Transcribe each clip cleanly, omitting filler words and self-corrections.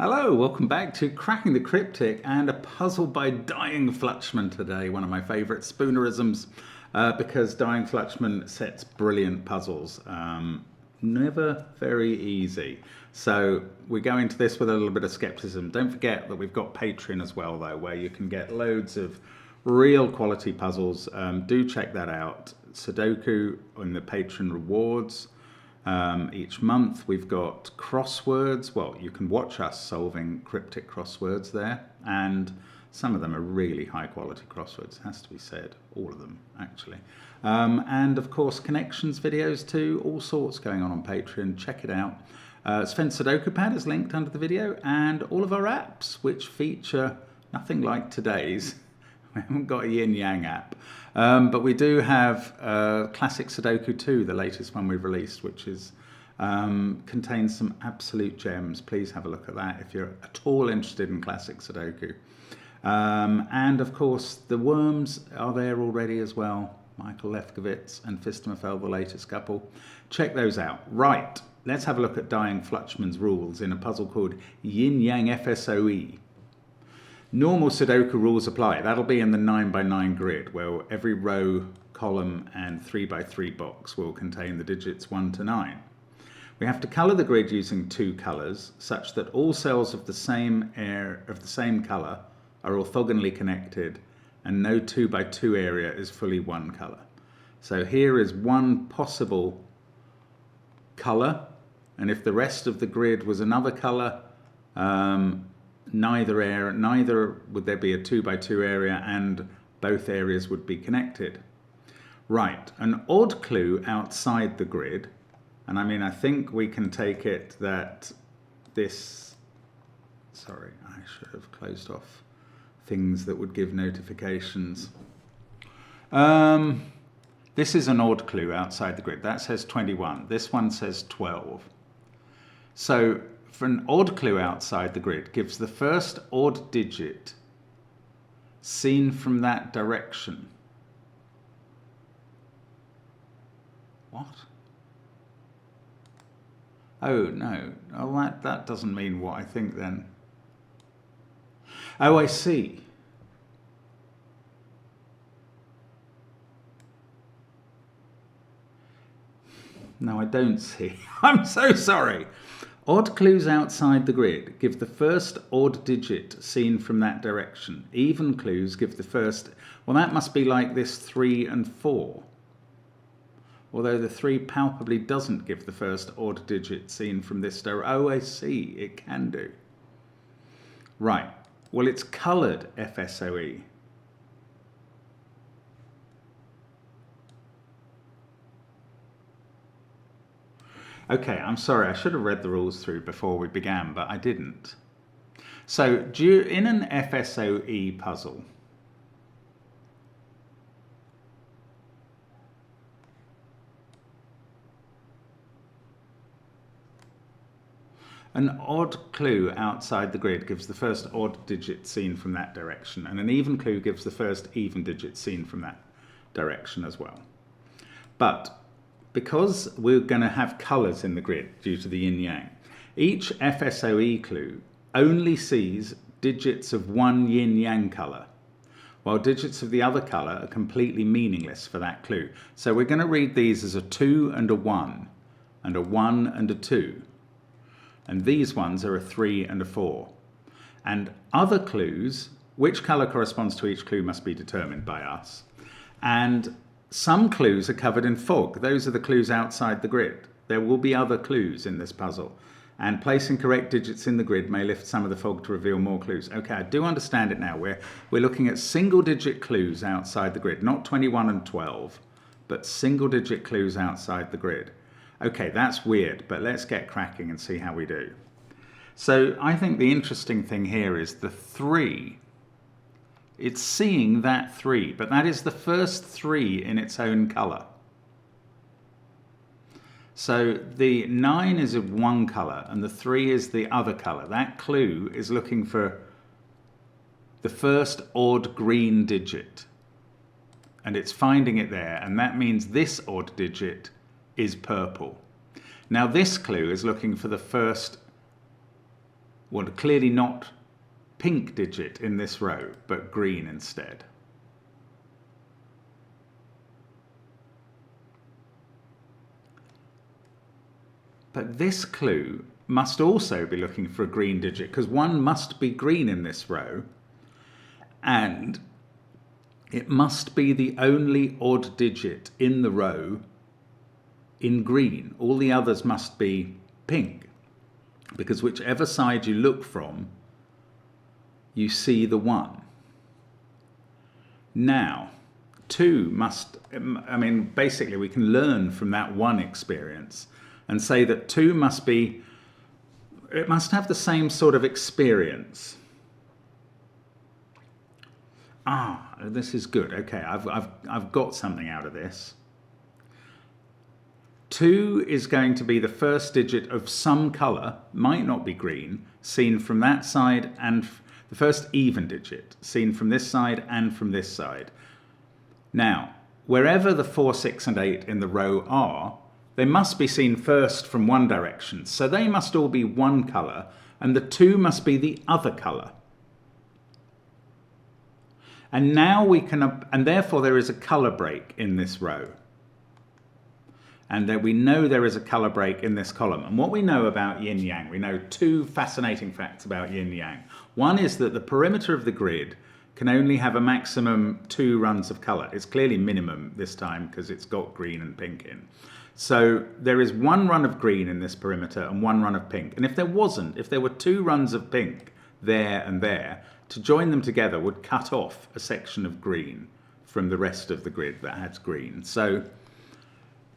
Hello, welcome back to Cracking the Cryptic and a puzzle by Dying Flutchman today, one of my favourite spoonerisms, because Dying Flutchman sets brilliant puzzles, never very easy. So we go into this with a little bit of skepticism. Don't forget that we've got Patreon as well though, where you can get loads of real quality puzzles. Do check that out. Sudoku in the Patreon rewards. Each month we've got crosswords. Well, you can watch us solving cryptic crosswords there, and some of them are really high quality crosswords, has to be said, all of them actually. And of course connections videos too, all sorts going on Patreon. Check it out. Sven Sudoku Pad is linked under the video, and all of our apps which feature nothing like today's. We haven't got a yin yang app, but we do have Classic Sudoku 2, the latest one we've released, which is contains some absolute gems. Please have a look at that if you're at all interested in Classic Sudoku. And of course the Worms are there already as well. Michael Lefkowitz and Phistomefel, the latest couple. Check those out. Right, let's have a look at Dying Flutchman's rules in a puzzle called Yin Yang FSOE. Normal Sudoku rules apply. That'll be in the 9x9 grid, where every row, column and 3x3 box will contain the digits 1 to 9. We have to colour the grid using two colours, such that all cells of the same colour are orthogonally connected, and no 2x2 area is fully one colour. So here is one possible colour, and if the rest of the grid was another colour, neither would there be a 2x2 area, and both areas would be connected. Right, an odd clue outside the grid, and I mean I think we can take it that this, sorry, I should have closed off things that would give notifications. This is an odd clue outside the grid. That says 21. This one says 12. So for an odd clue outside the grid, gives the first odd digit seen from that direction. What? Oh no, oh, that doesn't mean what I think then. Oh, I see. No, I don't see. I'm so sorry. Odd clues outside the grid give the first odd digit seen from that direction. Even clues give the first, well that must be like this 3 and 4. Although the 3 palpably doesn't give the first odd digit seen from this direction. Oh, I see, it can do. Right, well it's coloured FSOE. Okay, I'm sorry, I should have read the rules through before we began, but I didn't. So, in an FSOE puzzle, an odd clue outside the grid gives the first odd digit seen from that direction, and an even clue gives the first even digit seen from that direction as well. But because we're going to have colours in the grid due to the yin-yang, each FSOE clue only sees digits of one yin-yang colour, while digits of the other colour are completely meaningless for that clue. So we're going to read these as a 2 and a 1, and a 1 and a 2. And these ones are a 3 and a 4. And other clues, which colour corresponds to each clue must be determined by us. And some clues are covered in fog. Those are the clues outside the grid. There will be other clues in this puzzle, and placing correct digits in the grid may lift some of the fog to reveal more clues. Okay, I do understand it now. We're looking at single digit clues outside the grid, not 21 and 12, but single digit clues outside the grid. Okay, that's weird, but let's get cracking and see how we do. So I think the interesting thing here is the 3. It's seeing that 3, but that is the first 3 in its own colour. So the 9 is of one colour and the 3 is the other colour. That clue is looking for the first odd green digit, and it's finding it there, and that means this odd digit is purple. Now this clue is looking for the first well, clearly not pink digit in this row, but green instead. But this clue must also be looking for a green digit, because 1 must be green in this row, and it must be the only odd digit in the row in green. All the others must be pink, because whichever side you look from, you see the 1. Now, 2 must, I mean, basically we can learn from that 1 experience and say that 2 must be, it must have the same sort of experience. Ah, this is good. Okay, I've got something out of this. 2 is going to be the first digit of some colour, might not be green, seen from that side, and the first even digit seen from this side and from this side. Now, wherever the 4, 6 and 8 in the row are, they must be seen first from one direction. So they must all be one colour, and the 2 must be the other colour. And now we can, and therefore there is a colour break in this row. And that we know there is a colour break in this column. And what we know about yin-yang, we know 2 fascinating facts about yin-yang. One is that the perimeter of the grid can only have a maximum 2 runs of colour. It's clearly minimum this time because it's got green and pink in. So there is 1 run of green in this perimeter and 1 run of pink. And if there wasn't, if there were 2 runs of pink there and there, to join them together would cut off a section of green from the rest of the grid that has green. So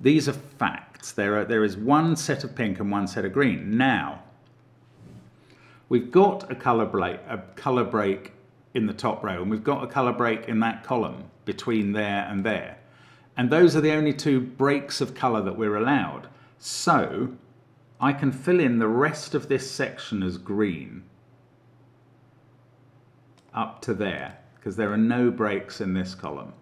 these are facts. There is 1 set of pink and 1 set of green. Now, we've got a colour break in the top row, and we've got a colour break in that column between there and there. And those are the only 2 breaks of colour that we're allowed. So I can fill in the rest of this section as green up to there, because there are no breaks in this column.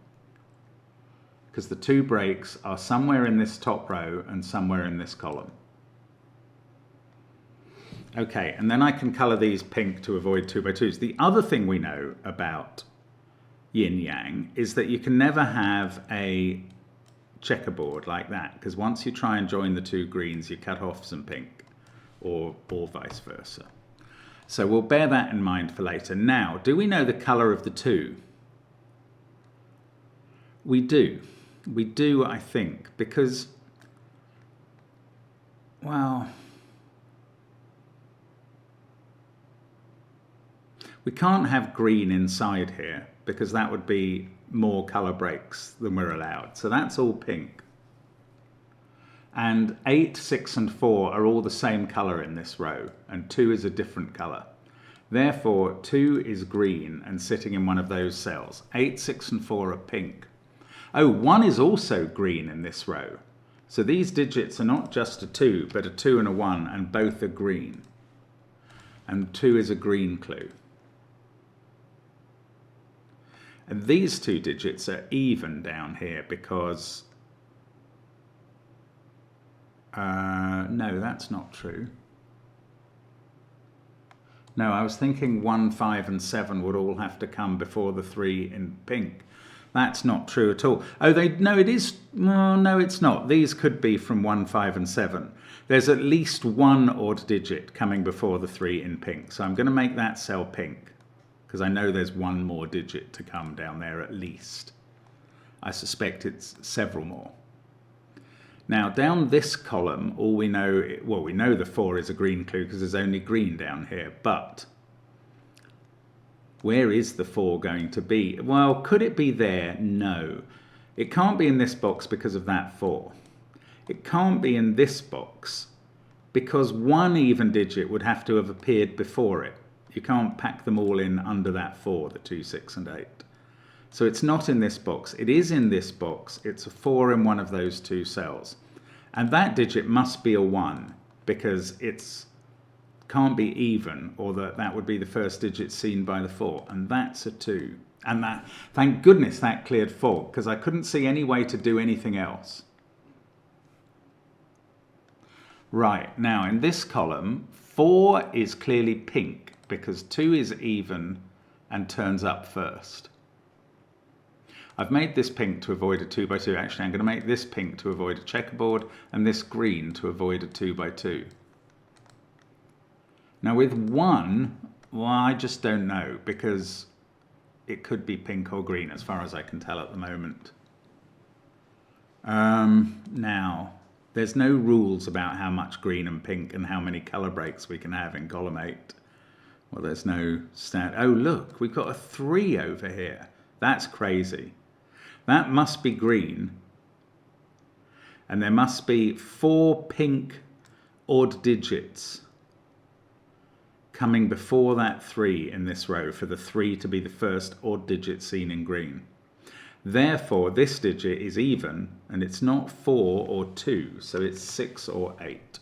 Because the 2 breaks are somewhere in this top row and somewhere in this column. Okay, and then I can colour these pink to avoid 2 by 2s. The other thing we know about yin-yang is that you can never have a checkerboard like that, because once you try and join the 2 greens, you cut off some pink, or vice versa. So we'll bear that in mind for later. Now, do we know the colour of the 2? We do. We do, I think, because, well, we can't have green inside here because that would be more colour breaks than we're allowed. So that's all pink. And 8, 6 and 4 are all the same colour in this row, and 2 is a different colour. Therefore, 2 is green and sitting in one of those cells. 8, 6 and 4 are pink. Oh, 1 is also green in this row. So these digits are not just a 2, but a 2 and a 1, and both are green. And 2 is a green clue. And these 2 digits are even down here because... no, that's not true. No, I was thinking 1, 5 and 7 would all have to come before the 3 in pink. That's not true at all. Oh, no, it is. Well, no, it's not. These could be from 1, 5 and 7. There's at least 1 odd digit coming before the 3 in pink. So I'm going to make that cell pink because I know there's 1 more digit to come down there at least. I suspect it's several more. Now, down this column, all we know, well, we know the 4 is a green clue because there's only green down here, but where is the 4 going to be? Well, could it be there? No. It can't be in this box because of that 4. It can't be in this box because 1 even digit would have to have appeared before it. You can't pack them all in under that 4, the 2, 6 and 8. So it's not in this box. It is in this box. It's a 4 in one of those 2 cells. And that digit must be a 1 because it's can't be even, or that would be the first digit seen by the 4, and that's a 2. And that, thank goodness that cleared 4, because I couldn't see any way to do anything else. Right, now in this column, 4 is clearly pink because 2 is even and turns up first. I've made this pink to avoid a 2 by 2. Actually, I'm going to make this pink to avoid a checkerboard and this green to avoid a 2 by 2. Now with 1, well, I just don't know because it could be pink or green as far as I can tell at the moment. Now, there's no rules about how much green and pink and how many colour breaks we can have in column 8. Well, there's no stat. Oh, look, we've got a 3 over here. That's crazy. That must be green. And there must be 4 pink odd digits coming before that 3 in this row for the 3 to be the first odd digit seen in green. Therefore, this digit is even, and it's not 4 or 2, so it's 6 or 8.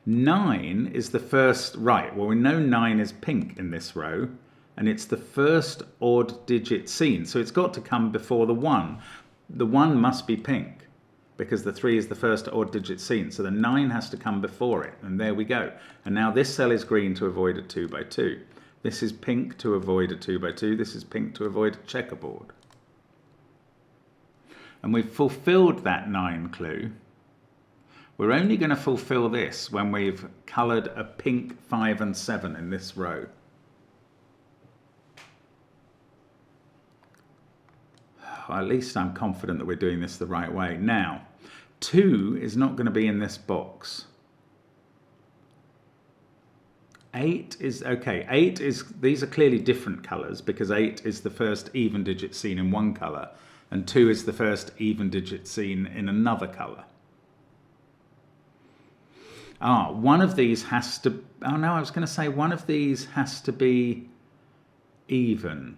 9 is the first, right, well we know 9 is pink in this row, and it's the first odd digit seen, so it's got to come before the 1. The 1 must be pink, because the 3 is the first odd digit seen, so the 9 has to come before it, and there we go. And now this cell is green to avoid a 2 by 2. This is pink to avoid a 2 by 2. This is pink to avoid a checkerboard. And we've fulfilled that 9 clue. We're only going to fulfill this when we've coloured a pink 5 and 7 in this row. Well, at least I'm confident that we're doing this the right way. Now, 2 is not going to be in this box. 8 is, okay, 8 is, these are clearly different colours because 8 is the first even digit seen in one colour and 2 is the first even digit seen in another colour. One of these has to, oh no, I was going to say one of these has to be even.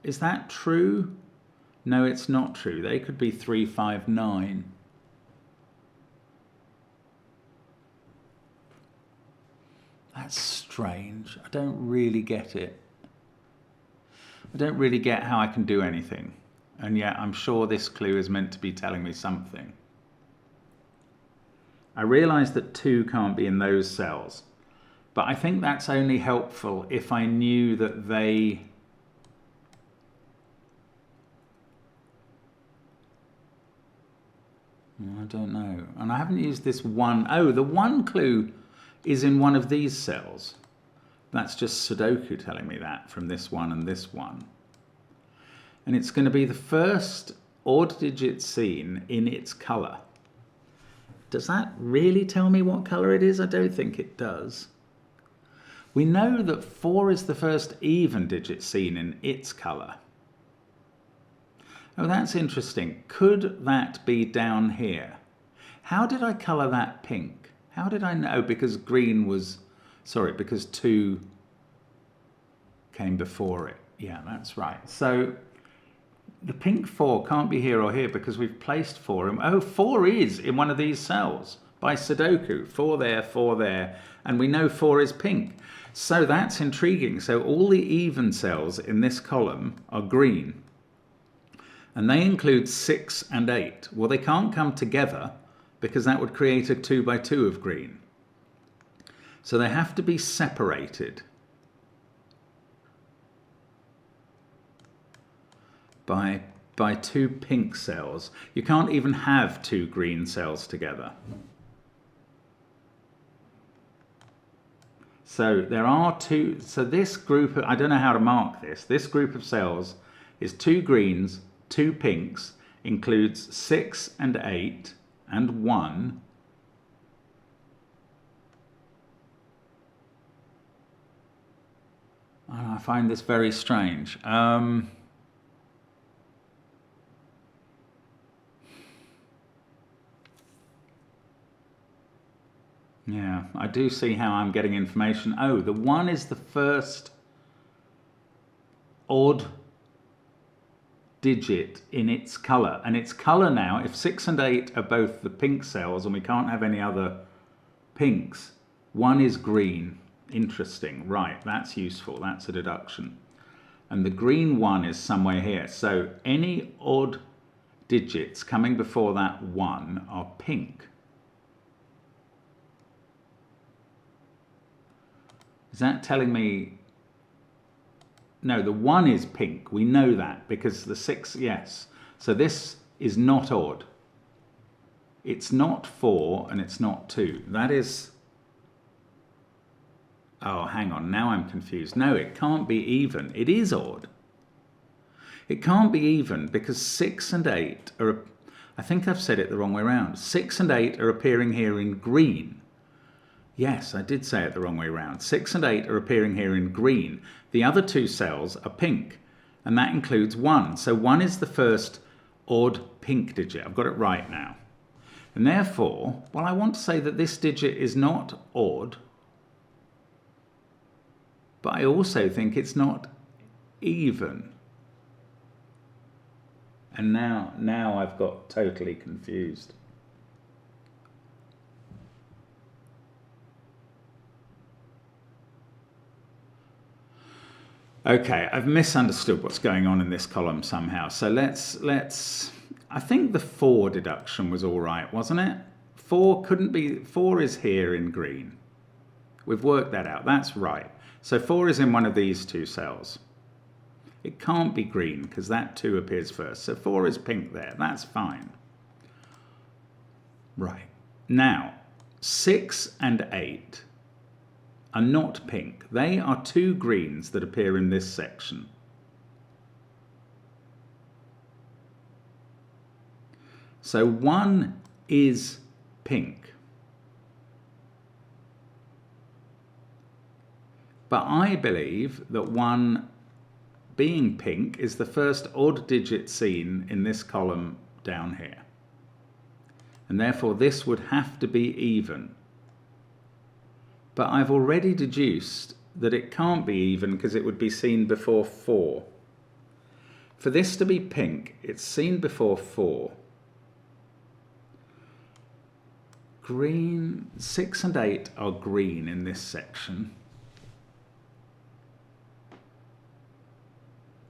Is that true? No, it's not true. They could be 3, 5, 9. That's strange. I don't really get it. I don't really get how I can do anything. And yet I'm sure this clue is meant to be telling me something. I realise that 2 can't be in those cells, but I think that's only helpful if I knew that they... I don't know. And I haven't used this 1. Oh, the 1 clue is in one of these cells. That's just Sudoku telling me that from this one and this one. And it's going to be the first odd digit seen in its colour. Does that really tell me what colour it is? I don't think it does. We know that 4 is the first even digit seen in its colour. Oh, that's interesting. Could that be down here? How did I colour that pink? How did I know? Because green was, sorry, because 2 came before it. Yeah, that's right. So the pink 4 can't be here or here because we've placed 4 in. Oh, 4 is in one of these cells by Sudoku. 4 there, and we know 4 is pink. So that's intriguing. So all the even cells in this column are green. And they include 6 and 8. Well, they can't come together because that would create a 2 by 2 of green. So they have to be separated by 2 pink cells. You can't even have 2 green cells together. So there are 2, so this group, I don't know how to mark this. This group of cells is 2 greens, 2 pinks, includes 6 and 8 and 1. I find this very strange. Yeah, I do see how I'm getting information. Oh, the 1 is the first odd digit in its colour. And its colour now, if 6 and 8 are both the pink cells and we can't have any other pinks, 1 is green. Interesting. Right, that's useful. That's a deduction. And the green 1 is somewhere here. So any odd digits coming before that 1 are pink. Is that telling me? No, the 1 is pink. We know that because the 6, yes. So this is not odd. It's not 4 and it's not 2. That is... Oh, hang on. Now I'm confused. No, it can't be even. It is odd. It can't be even because 6 and 8 are... I think I've said it the wrong way around. 6 and 8 are appearing here in green. Yes, I did say it the wrong way around. 6 and 8 are appearing here in green. The other 2 cells are pink, and that includes 1. So 1 is the first odd pink digit. I've got it right now. And therefore, well, I want to say that this digit is not odd, but I also think it's not even. And now I've got totally confused. Okay, I've misunderstood what's going on in this column somehow. So let's I think the 4 deduction was all right, wasn't it? 4 couldn't be, 4 is here in green. We've worked that out, that's right. So 4 is in one of these 2 cells. It can't be green because that 2 appears first. So 4 is pink there, that's fine. Right, now 6 and 8 are not pink. They are 2 greens that appear in this section. So 1 is pink. But I believe that 1 being pink is the first odd digit seen in this column down here. And therefore this would have to be even. But I've already deduced that it can't be even because it would be seen before 4. For this to be pink, it's seen before 4. Green, 6 and 8 are green in this section.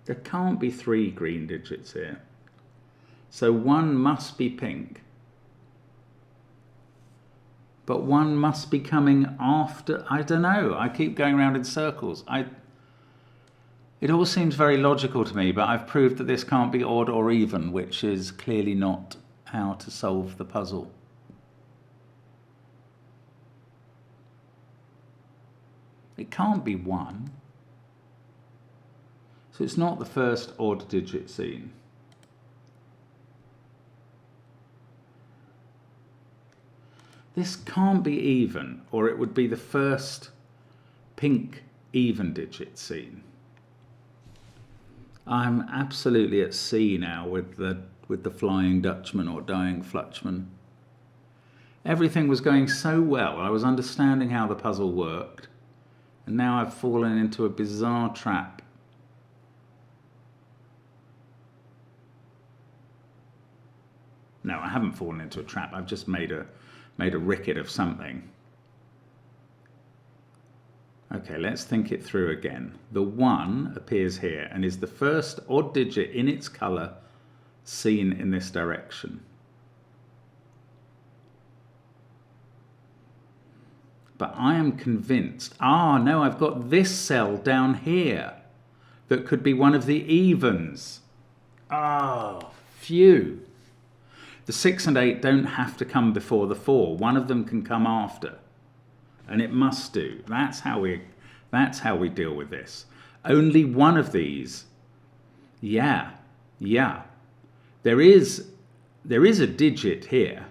There can't be 3 green digits here. So 1 must be pink. But 1 must be coming after, I don't know, I keep going around in circles. It all seems very logical to me, but I've proved that this can't be odd or even, which is clearly not how to solve the puzzle. It can't be 1. So it's not the first odd digit seen. This can't be even, or it would be the first pink even digit seen. I'm absolutely at sea now with the Flying Dutchman or Dying Flutchman. Everything was going so well. I was understanding how the puzzle worked, and now I've fallen into a bizarre trap. No, I haven't fallen into a trap. I've just made a ricket of something. Okay, let's think it through again. The 1 appears here and is the first odd digit in its colour seen in this direction. But I am convinced, no, I've got this cell down here that could be one of the evens. Phew. The 6 and 8 don't have to come before the 4. One of them can come after. And it must do. That's how we deal with this. Only one of these. Yeah. There is a digit here.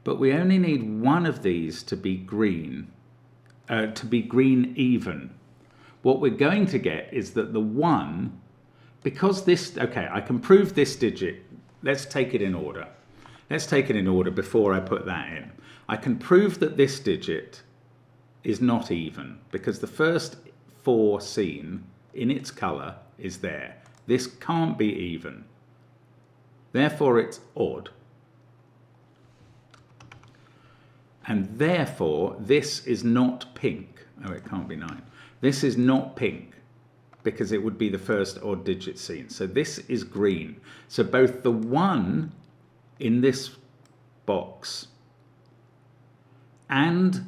But we only need one of these to be green. To be green even. What we're going to get is that the 1, because this, okay, I can prove this digit. Let's take it in order. Let's take it in order before I put that in. I can prove that this digit is not even because the first 4 seen in its colour is there. This can't be even. Therefore, it's odd. And therefore, this is not pink. Oh, it can't be 9. This is not pink because it would be the first odd digit seen. So this is green. So both the 1 in this box and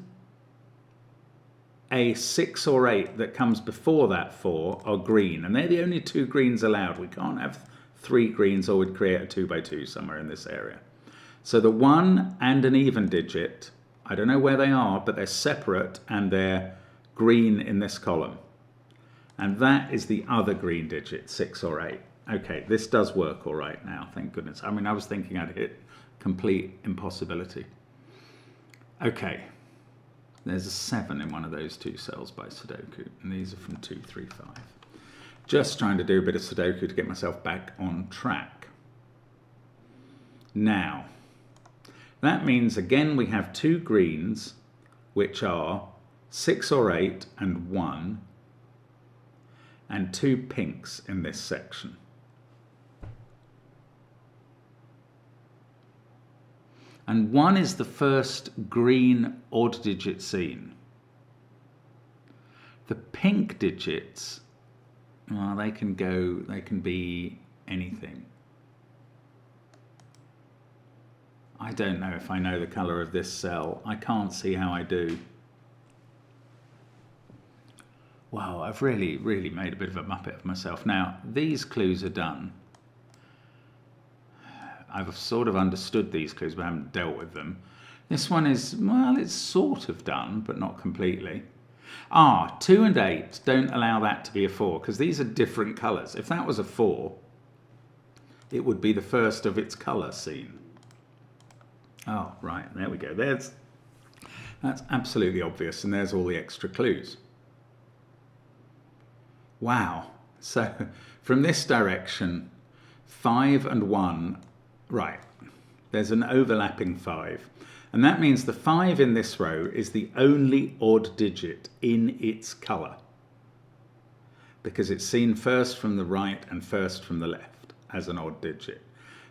a 6 or 8 that comes before that 4 are green, and they're the only 2 greens allowed. We can't have 3 greens or we'd create a 2 by 2 somewhere in this area. So the 1 and an even digit, I don't know where they are, but they're separate and they're green in this column. And that is the other green digit, 6 or 8. Okay, this does work all right now, thank goodness. I mean, I was thinking I'd hit complete impossibility. Okay, there's a 7 in one of those 2 cells by Sudoku, and these are from 2, 3, 5. Just trying to do a bit of Sudoku to get myself back on track. Now, that means again we have 2 greens, which are 6 or 8 and 1, and 2 pinks in this section. And 1 is the first green odd digit seen. The pink digits, well, they can be anything. I don't know if I know the colour of this cell. I can't see how I do. Wow, I've really made a bit of a muppet of myself. Now, these clues are done. I've sort of understood these clues, but I haven't dealt with them. This one is, well, it's sort of done, but not completely. 2 and 8 don't allow that to be a 4, because these are different colours. If that was a 4, it would be the first of its colour seen. Oh, right, there we go. That's absolutely obvious, and there's all the extra clues. Wow. So from this direction, 5 and 1, right, there's an overlapping 5. And that means the 5 in this row is the only odd digit in its colour, because it's seen first from the right and first from the left as an odd digit.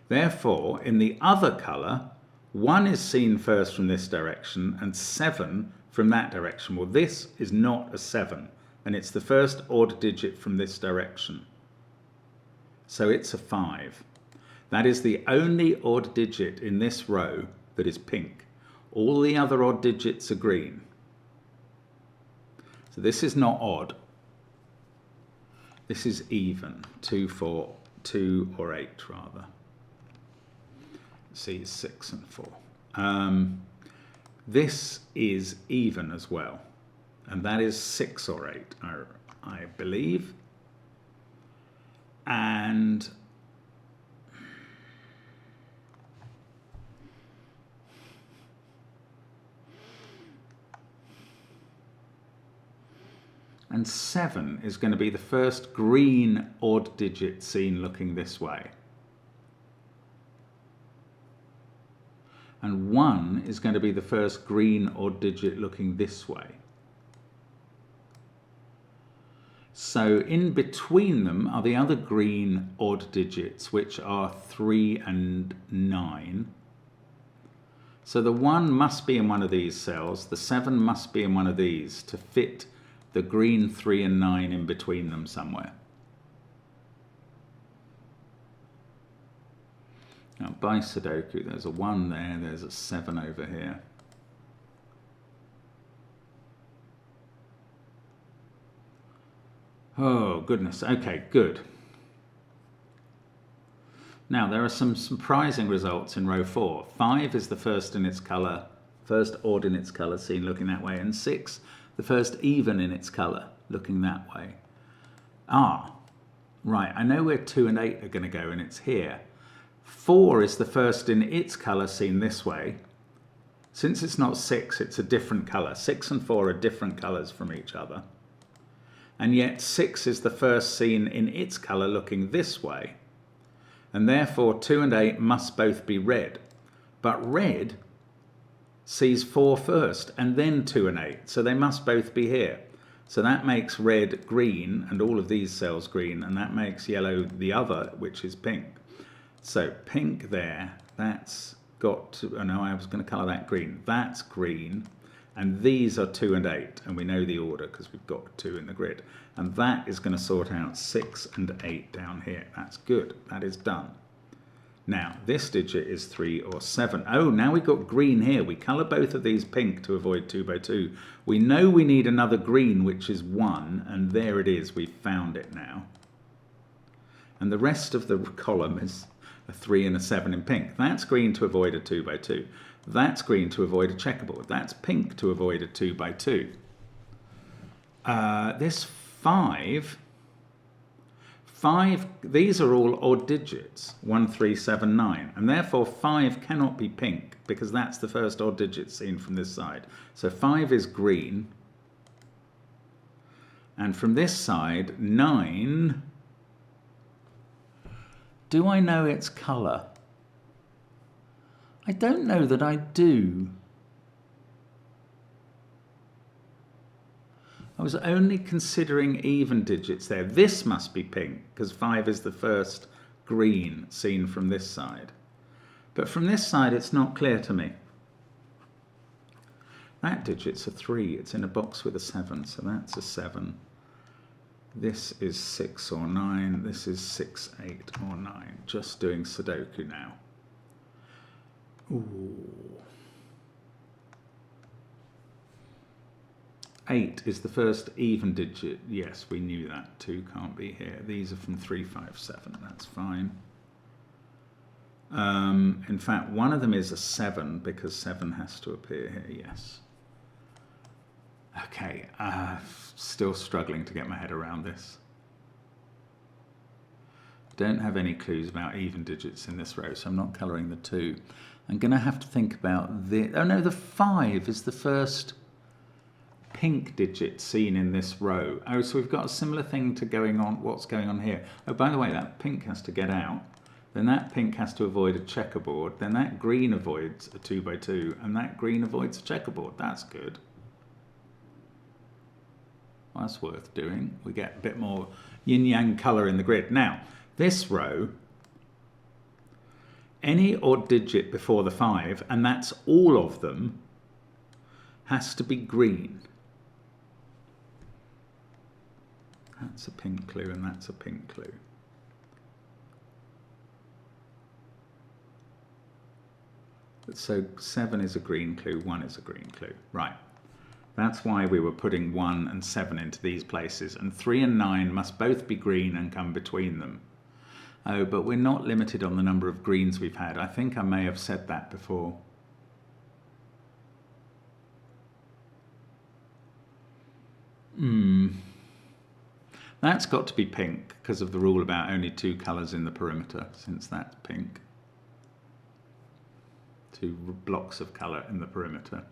Therefore, in the other colour, 1 is seen first from this direction and 7 from that direction. Well, this is not a 7, and it's the first odd digit from this direction. So it's a 5. That is the only odd digit in this row that is pink. All the other odd digits are green. So this is not odd. This is even. 2, 4, 2 or 8 rather. See, 6 and 4. This is even as well, and that is 6 or 8, I believe. And and 7 is going to be the first green odd digit seen looking this way. And 1 is going to be the first green odd digit looking this way. So in between them are the other green odd digits, which are 3 and 9. So the 1 must be in one of these cells, the 7 must be in one of these to fit the green 3 and 9 in between them somewhere. Now by Sudoku, there's a 1 there, there's a 7 over here. Oh goodness, okay, good. Now there are some surprising results in row 4. 5 is the first in its colour, first odd in its colour seen looking that way, and 6 the first even in its colour looking that way. Right, I know where 2 and 8 are going to go, and it's here. 4 is the first in its colour seen this way. Since it's not 6, it's a different colour. 6 and 4 are different colours from each other. And yet 6 is the first seen in its colour looking this way. And therefore 2 and 8 must both be red. But red sees 4 first and then 2 and 8. So they must both be here. So that makes red green and all of these cells green, and that makes yellow the other, which is pink. So pink there, that's got to, oh no, I was going to colour that green. That's green, and these are 2 and 8, and we know the order because we've got 2 in the grid. And that is going to sort out 6 and 8 down here. That's good, that is done. Now, this digit is 3 or 7. Oh, now we've got green here. We colour both of these pink to avoid 2 by 2. We know we need another green, which is 1, and there it is. We've found it now. And the rest of the column is a 3 and a 7 in pink. That's green to avoid a 2 by 2. That's green to avoid a checkerboard. That's pink to avoid a 2 by 2. This 5... these are all odd digits, 1, 3, 7, 9, and therefore 5 cannot be pink because that's the first odd digit seen from this side. So 5 is green, and from this side, 9, do I know its colour? I don't know that I do. I was only considering even digits there. This must be pink because 5 is the first green seen from this side. But from this side, it's not clear to me. That digit's a 3. It's in a box with a 7, so that's a 7. This is 6 or 9. This is 6, 8 or 9. Just doing Sudoku now. Ooh. 8 is the first even digit. Yes, we knew that. 2 can't be here. These are from 3, 5, 7. That's fine. In fact, one of them is a 7 because 7 has to appear here. Yes. Okay. Still struggling to get my head around this. Don't have any clues about even digits in this row, so I'm not colouring the 2. I'm going to have to think about the... Oh no, the 5 is the first pink digit seen in this row. Oh, so we've got a similar thing to going on. What's going on here? Oh, by the way, that pink has to get out. Then that pink has to avoid a checkerboard. Then that green avoids a 2 by 2, and that green avoids a checkerboard. That's good. Well, that's worth doing. We get a bit more yin-yang colour in the grid. Now, this row, any odd digit before the 5, and that's all of them, has to be green. That's a pink clue and that's a pink clue. So 7 is a green clue, 1 is a green clue. Right. That's why we were putting 1 and 7 into these places. And 3 and 9 must both be green and come between them. Oh, but we're not limited on the number of greens we've had. I think I may have said that before. That's got to be pink because of the rule about only 2 colours in the perimeter, since that's pink. 2 blocks of colour in the perimeter.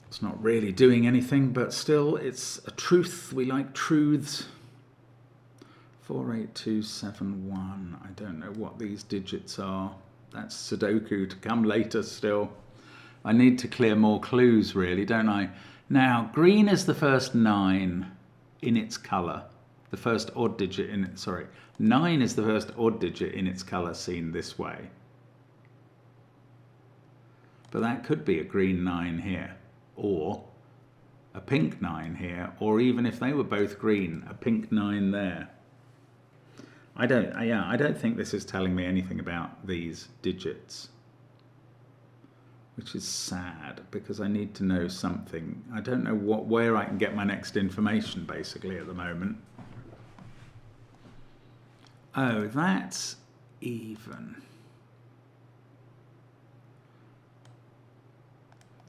It's not really doing anything, but still it's a truth. We like truths. 48271. I don't know what these digits are. That's Sudoku to come later still. I need to clear more clues really, don't I? Now, green is the first 9 in its colour. The first odd digit in it, sorry. 9 is the first odd digit in its colour seen this way. But that could be a green 9 here, or a pink 9 here, or even if they were both green, a pink 9 there. I don't think this is telling me anything about these digits, which is sad because I need to know something. I don't know where I can get my next information basically at the moment. Oh, that's even.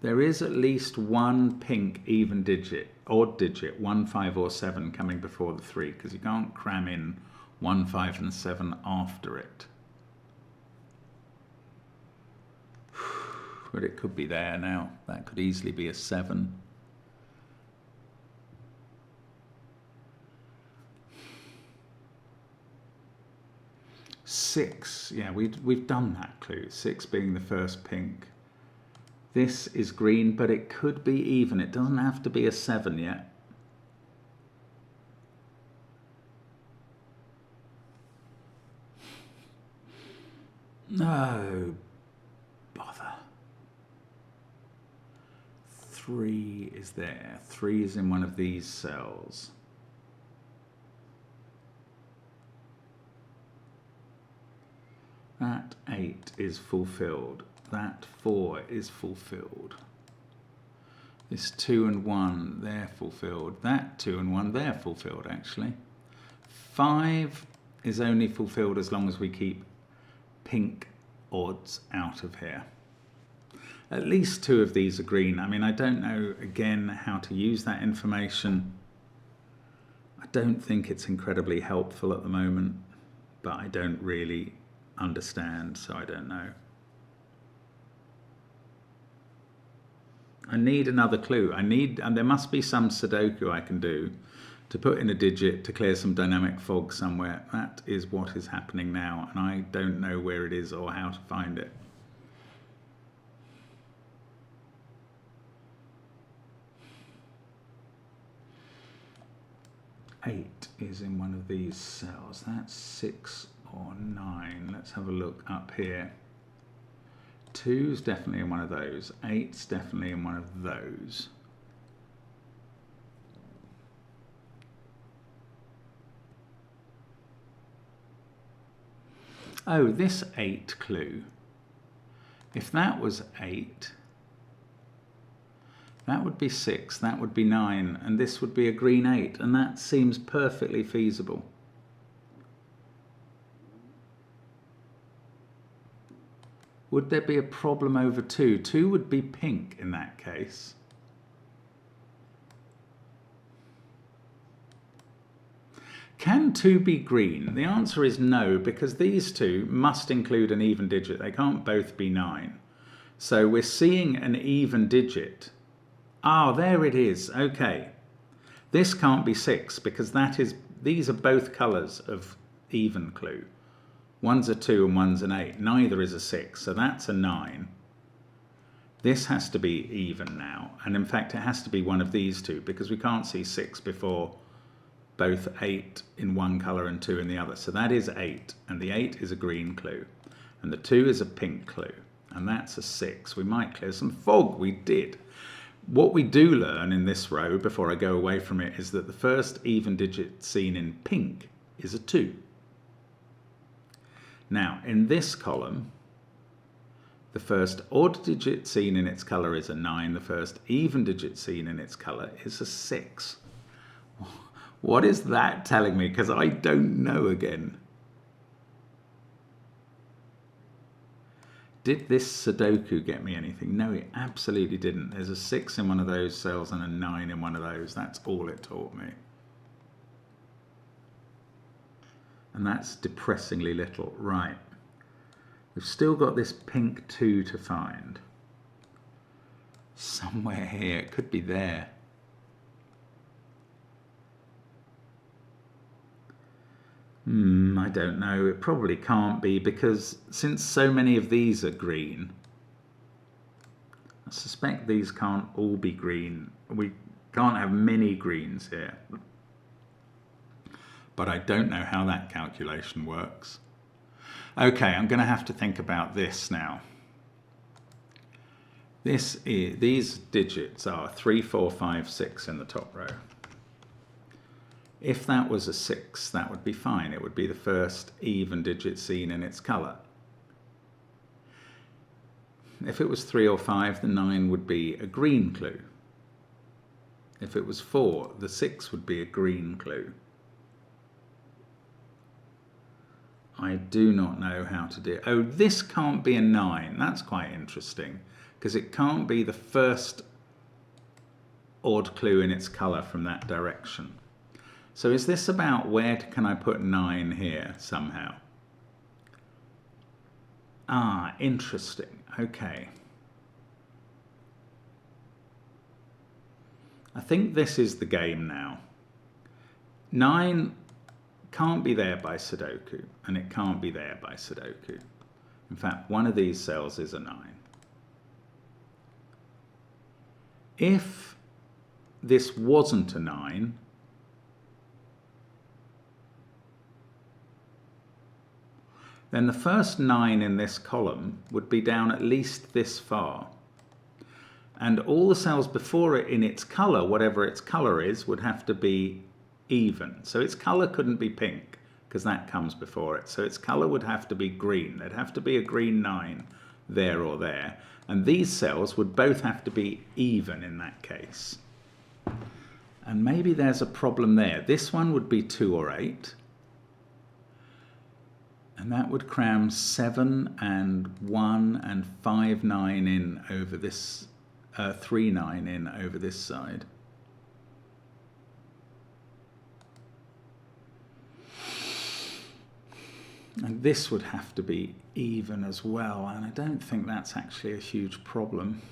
There is at least one pink even digit, odd digit, 1, 5 or 7 coming before the 3 because you can't cram in 1, 5 and 7 after it. But it could be there now. That could easily be a 7. Six, yeah, we've done that clue. 6 being the first pink. This is green, but it could be even. It doesn't have to be a 7 yet. No. Bother. 3 is there. 3 is in one of these cells. That 8 is fulfilled. That 4 is fulfilled. This 2 and 1, they're fulfilled. That 2 and 1, they're fulfilled actually. 5 is only fulfilled as long as we keep pink odds out of here. At least 2 of these are green. I mean, I don't know, again, how to use that information. I don't think it's incredibly helpful at the moment, but I don't really understand, so I don't know. I need another clue. And there must be some Sudoku I can do to put in a digit to clear some dynamic fog somewhere. That is what is happening now, and I don't know where it is or how to find it. Eight is in one of these cells. That's 6 or 9. Let's have a look up here. 2's definitely in one of those. 8's definitely in one of those. Oh, this 8 clue. If that was 8, that would be 6, that would be 9, and this would be a green 8, and that seems perfectly feasible. Would there be a problem over 2? 2 would be pink in that case. Can 2 be green? The answer is no, because these 2 must include an even digit. They can't both be 9. So we're seeing an even digit. Ah, there it is. Okay. This can't be 6 because these are both colours of even clue. One's a 2 and one's an 8. Neither is a 6, so that's a 9. This has to be even now, and in fact it has to be one of these 2 because we can't see 6 before both 8 in one colour and 2 in the other. So that is 8, and the 8 is a green clue, and the 2 is a pink clue, and that's a 6. We might clear some fog. We did. What we do learn in this row, before I go away from it, is that the first even digit seen in pink is a 2. Now, in this column, the first odd digit seen in its colour is a 9. The first even digit seen in its colour is a 6. What is that telling me? Because I don't know again. Did this Sudoku get me anything? No, it absolutely didn't. There's a 6 in one of those cells and a 9 in one of those. That's all it taught me. And that's depressingly little. Right. We've still got this pink 2 to find. Somewhere here. It could be there. I don't know. It probably can't be, because since so many of these are green, I suspect these can't all be green. We can't have many greens here. But I don't know how that calculation works. Okay, I'm going to have to think about this now. These digits are 3, 4, 5, 6 in the top row. If that was a 6, that would be fine. It would be the first even digit seen in its colour. If it was 3 or 5, the 9 would be a green clue. If it was 4, the 6 would be a green clue. I do not know how to do it. Oh, this can't be a 9. That's quite interesting, because it can't be the first odd clue in its colour from that direction. So is this about where can I put 9 here somehow? Ah, interesting. Okay. I think this is the game now. 9 can't be there by Sudoku, and it can't be there by Sudoku. In fact, one of these cells is a 9. If this wasn't a 9, then the first 9 in this column would be down at least this far. And all the cells before it in its colour, whatever its colour is, would have to be even. So its colour couldn't be pink, because that comes before it. So its colour would have to be green. There'd have to be a green 9 there or there. And these cells would both have to be even in that case. And maybe there's a problem there. This one would be 2 or 8. And that would cram 7 and 1 and 5 9 in over this, 3 9 in over this side. And this would have to be even as well, and I don't think that's actually a huge problem.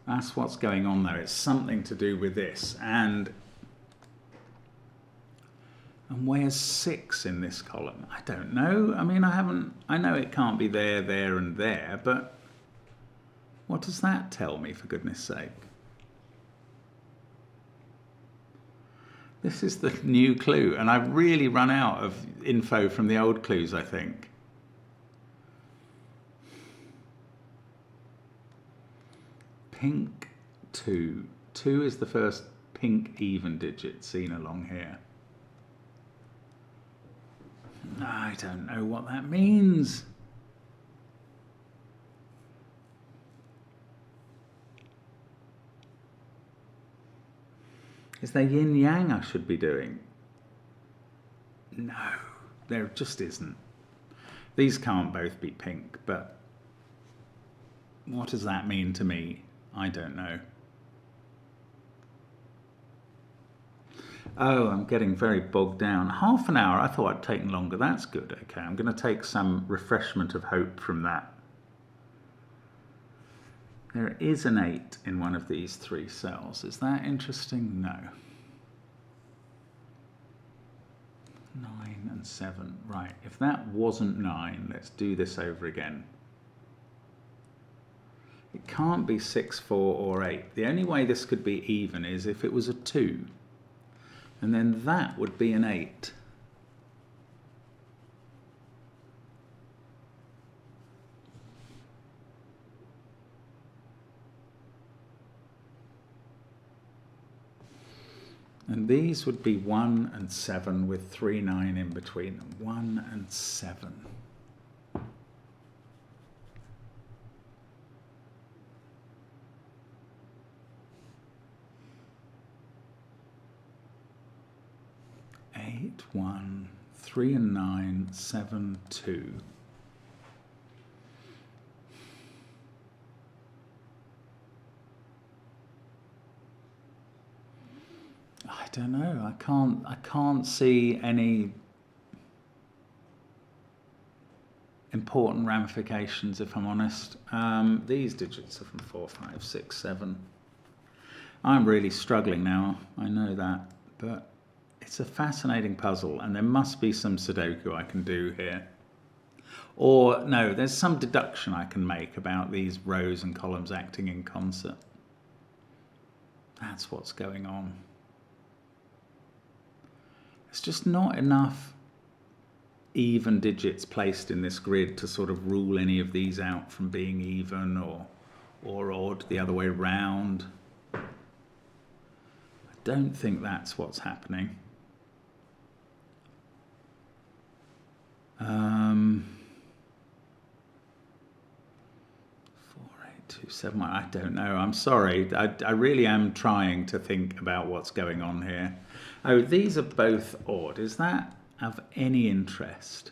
That's what's going on though. It's something to do with this. And where's 6 in this column? I don't know. I mean, I know it can't be there, there, and there, but what does that tell me, for goodness sake? This is the new clue, and I've really run out of info from the old clues, I think. Pink 2. 2 is the first pink even digit seen along here. I don't know what that means. Is there yin-yang I should be doing? No, there just isn't. These can't both be pink, but what does that mean to me? I don't know. Oh, I'm getting very bogged down. Half an hour, I thought I'd taken longer. That's good, okay. I'm going to take some refreshment of hope from that. There is an 8 in one of these 3 cells. Is that interesting? No. 9 and 7. Right, if that wasn't 9, let's do this over again. It can't be 6, 4, or 8. The only way this could be even is if it was a 2. And then that would be an 8. And these would be 1 and 7 with 3 9 in between them. 1 and 7. Eight, 1, 3 and 9, 7, 2. I don't know. I can't see any important ramifications, if I'm honest. These digits are from 4, 5, 6, 7. I'm really struggling now. I know that, but it's a fascinating puzzle, and there must be some Sudoku I can do here. Or no, there's some deduction I can make about these rows and columns acting in concert. That's what's going on. There's just not enough even digits placed in this grid to sort of rule any of these out from being even or odd the other way round. I don't think that's what's happening. 4, 8, 2, 7, 1. I don't know. I'm sorry. I really am trying to think about what's going on here. Oh, these are both odd. Is that of any interest?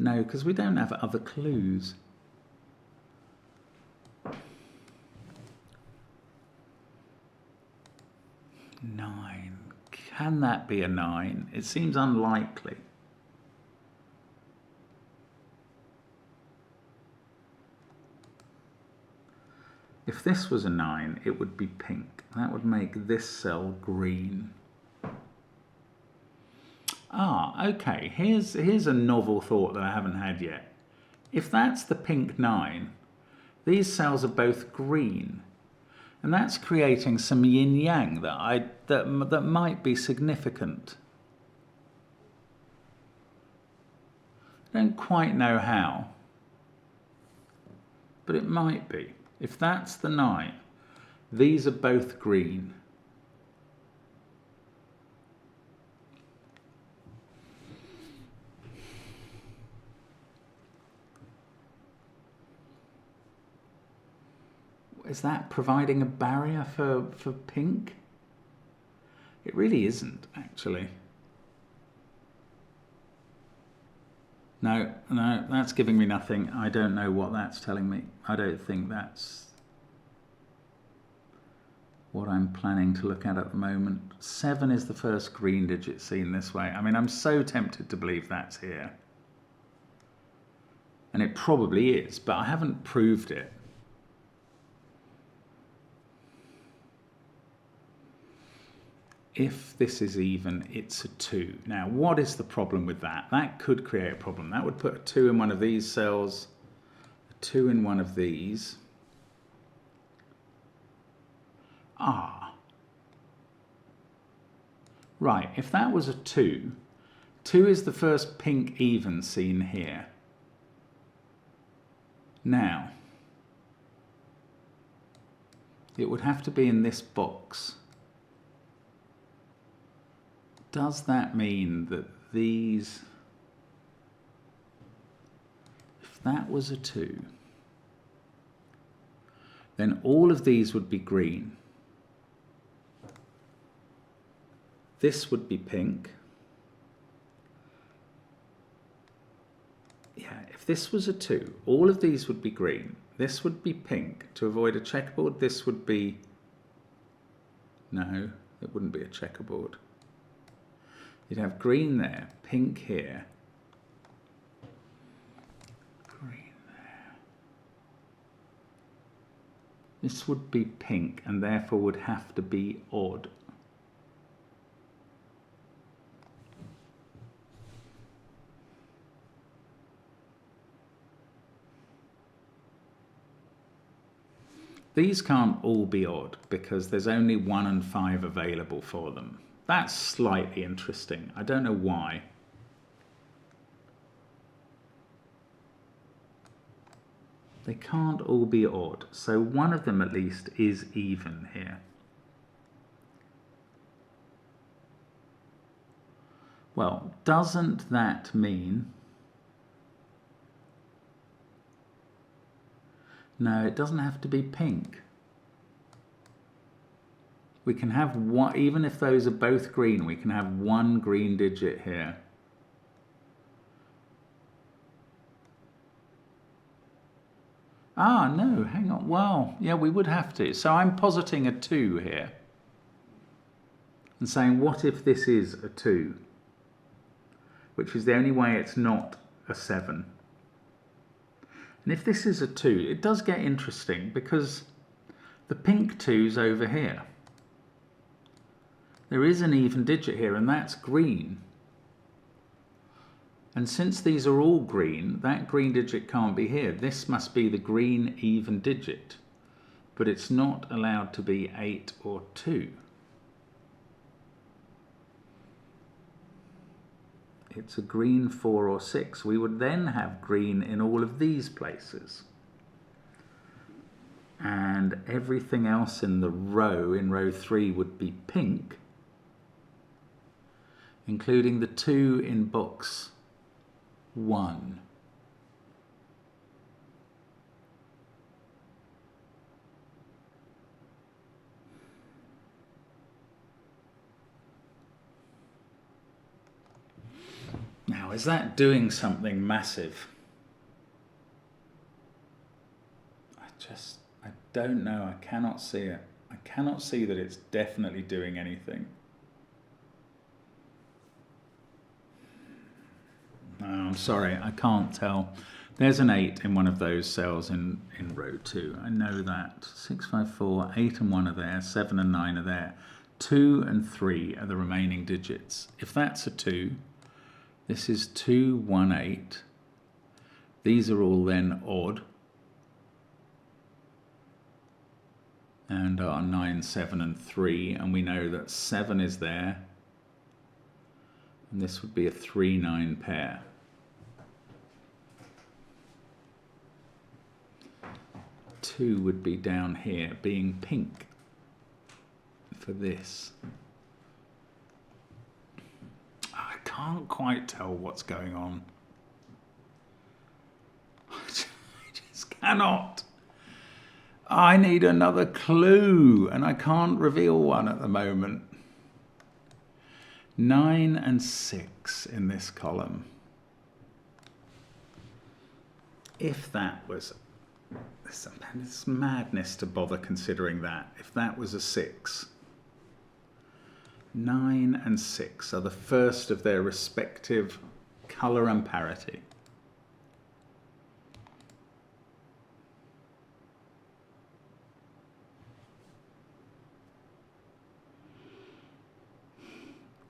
No, because we don't have other clues. 9. Can that be a 9? It seems unlikely. If this was a 9, it would be pink. That would make this cell green. Ah, okay. Here's a novel thought that I haven't had yet. If that's the pink 9, these cells are both green. And that's creating some yin-yang that might be significant. I don't quite know how, but it might be. If that's the 9, these are both green. Is that providing a barrier for pink? It really isn't, actually. No, that's giving me nothing. I don't know what that's telling me. I don't think that's what I'm planning to look at the moment. 7 is the first green digit seen this way. I mean, I'm so tempted to believe that's here. And it probably is, but I haven't proved it. If this is even, it's a 2. Now, what is the problem with that? That could create a problem. That would put a 2 in one of these cells, a 2 in one of these. Ah. Right, if that was a 2, 2 is the first pink even seen here. Now, it would have to be in this box. Does that mean that these, if that was a 2, then all of these would be green. This would be pink. Yeah, if this was a 2, all of these would be green. This would be pink. To avoid a checkerboard, this would be, no, it wouldn't be a checkerboard. You'd have green there, pink here, green there. This would be pink and therefore would have to be odd. These can't all be odd because there's only 1 and 5 available for them. That's slightly interesting. I don't know why. They can't all be odd, so one of them at least is even here. Well, doesn't that mean... No, it doesn't have to be pink. We can have one, even if those are both green, we can have one green digit here. Ah, no, hang on. Well, yeah, we would have to. So I'm positing a 2 here. And saying, what if this is a 2? Which is the only way it's not a 7. And if this is a 2, it does get interesting because the pink 2's over here. There is an even digit here, and that's green. And since these are all green, that green digit can't be here. This must be the green even digit. But it's not allowed to be 8 or 2. It's a green 4 or 6. We would then have green in all of these places. And everything else in the row, in row 3, would be pink, including the 2 in box 1. Now, is that doing something massive? I don't know. I cannot see it. I cannot see that it's definitely doing anything. No, I'm sorry, I can't tell. There's an 8 in one of those cells in row 2. I know that. 6, 5, 4, 8 and 1 are there, 7 and 9 are there. 2 and 3 are the remaining digits. If that's a 2, this is 2, 1, 8. These are all then odd. And are 9, 7 and 3. And we know that 7 is there. And this would be a 3, 9 pair. Two would be down here, being pink for this. I can't quite tell what's going on. I just cannot. I need another clue, and I can't reveal one at the moment. 9 and 6 in this column. If that was... It's madness to bother considering that. If that was a 6. 9 and 6 are the first of their respective colour and parity.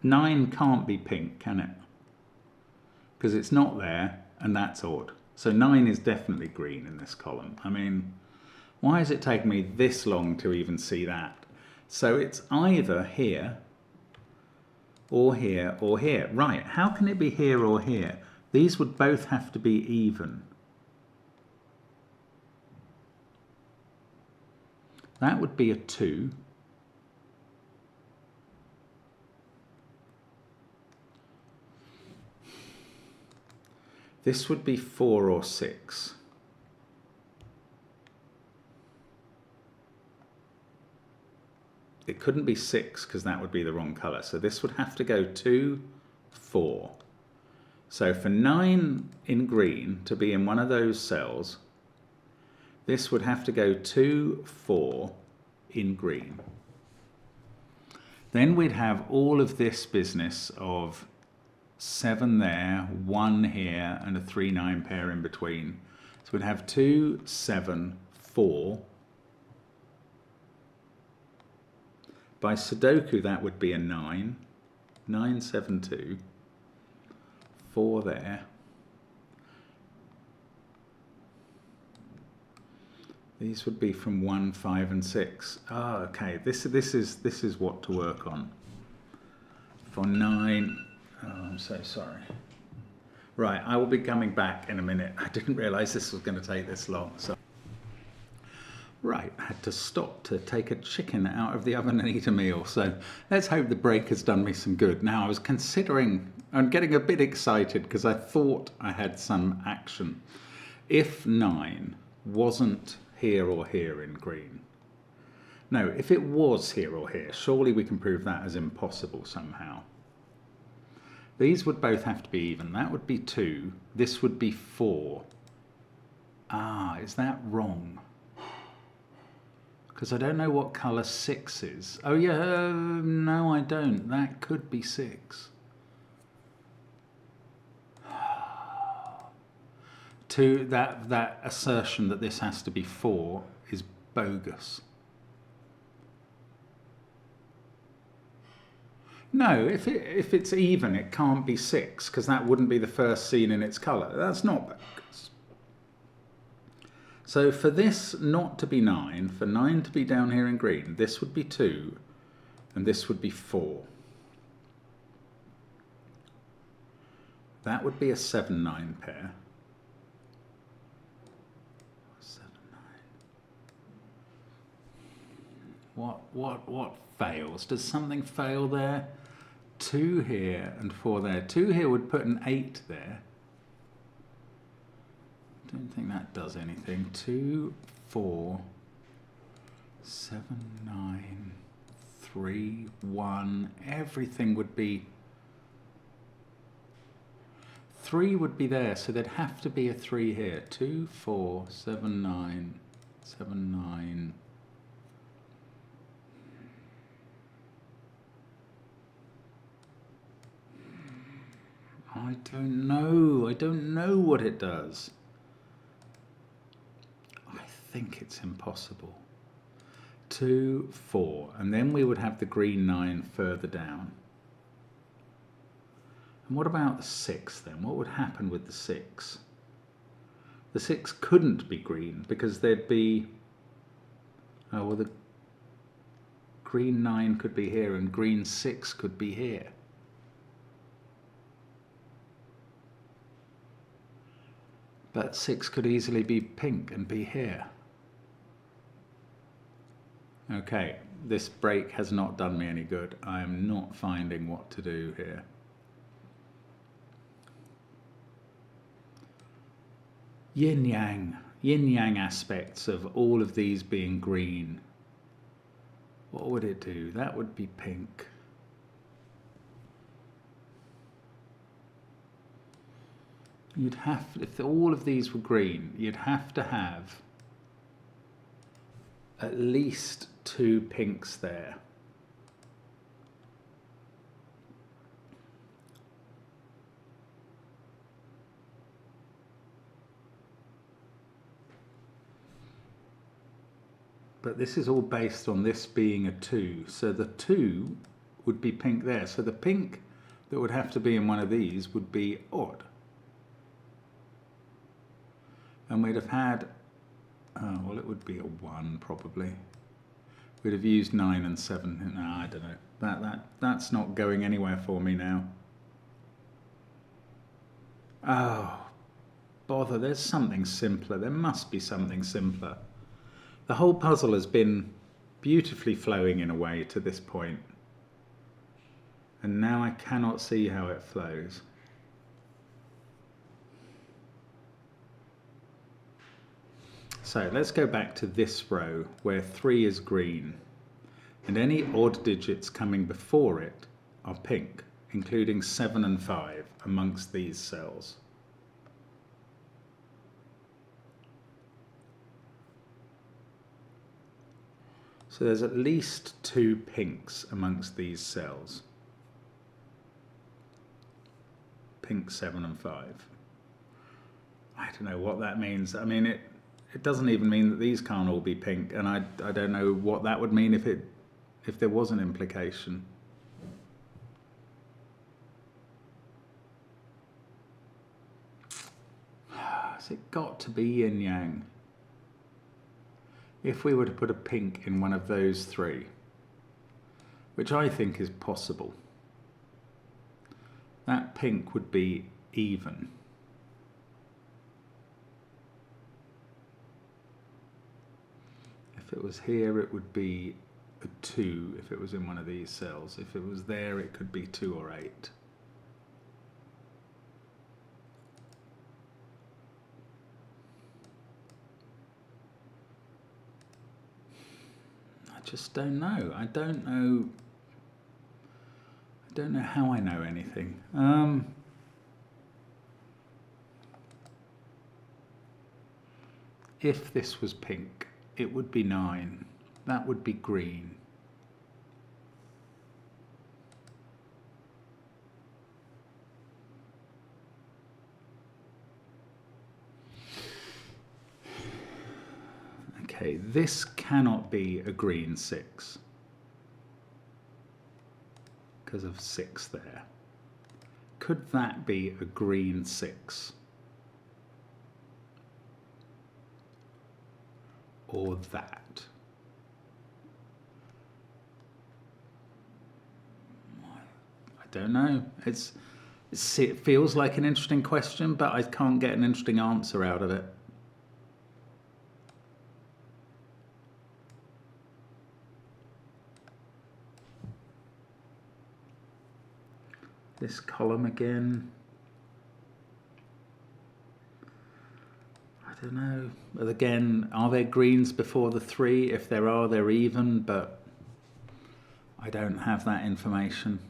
Nine can't be pink, can it? Because it's not there, and that's odd. So 9 is definitely green in this column. I mean, why has it taken me this long to even see that? So it's either here, or here, or here. Right, how can it be here or here? These would both have to be even. That would be a 2. This would be 4 or 6. It couldn't be 6 because that would be the wrong colour. So this would have to go 2, 4. So for 9 in green to be in one of those cells, this would have to go 2, 4 in green. Then we'd have all of this business of 7 there, 1 here, and a 3, 9 pair in between. So we'd have 2, 7, 4. By Sudoku, that would be a 9. 9, 7, 2. 4 there. These would be from 1, 5, and 6. Oh, okay. This is what to work on. For 9. Oh, I'm so sorry. Right, I will be coming back in a minute. I didn't realise this was going to take this long. So, right, I had to stop to take a chicken out of the oven and eat a meal. So let's hope the break has done me some good. Now, I was considering, I'm getting a bit excited because I thought I had some action. If 9 wasn't here or here in green. No, if it was here or here, surely we can prove that as impossible somehow. These would both have to be even. That would be 2. This would be 4. Ah, is that wrong? Because I don't know what colour 6 is. Oh yeah, no I don't. That could be 6. 2, that assertion that this has to be 4 is bogus. No, if it's even, it can't be 6, because that wouldn't be the first seen in its colour. That's not bogus. So for this not to be 9, for 9 to be down here in green, this would be 2, and this would be 4. That would be a 7, 9 pair. 7, 9. What fails? Does something fail there? 2 here and 4 there. 2 here would put an 8 there. Don't think that does anything. 2, 4, 7, 9, 3, 1. Everything would be... 3 would be there, so there'd have to be a 3 here. 2, 4, 7, 9, 7, 9... I don't know what it does. I think it's impossible. 2, 4, and then we would have the green 9 further down. And what about the 6 then? What would happen with the 6? The 6 couldn't be green because there'd be... Oh, well, the green 9 could be here and green 6 could be here. But 6 could easily be pink and be here. Okay, this break has not done me any good. I am not finding what to do here. Yin yang. yin-yang aspects of all of these being green, what would it do? That would be pink. You'd have, if all of these were green, you'd have to have at least 2 pinks there. But this is all based on this being a 2. So the 2 would be pink there. So the pink that would have to be in one of these would be odd. And we'd have had, oh, well, it would be a 1 probably. We'd have used 9 and 7. No, I don't know. That's not going anywhere for me now. Oh, bother. There's something simpler. There must be something simpler. The whole puzzle has been beautifully flowing in a way to this point. And now I cannot see how it flows. So let's go back to this row where 3 is green and any odd digits coming before it are pink, including 7 and 5 amongst these cells. So there's at least 2 pinks amongst these cells. Pink, 7 and 5. I don't know what that means. I mean, it doesn't even mean that these can't all be pink, and I don't know what that would mean if there was an implication. Has it got to be yin-yang? If we were to put a pink in one of those 3, which I think is possible, that pink would be even. If it was here, it would be a 2 if it was in one of these cells. If it was there, it could be 2 or 8. I just don't know. I don't know how I know anything. If this was pink, it would be 9. That would be green. Okay, this cannot be a green 6 because of 6 there. Could that be a green 6? Or that? I don't know. It feels like an interesting question, but I can't get an interesting answer out of it. This column again. I don't know. But again, are there greens before the 3? If there are, they're even, but I don't have that information.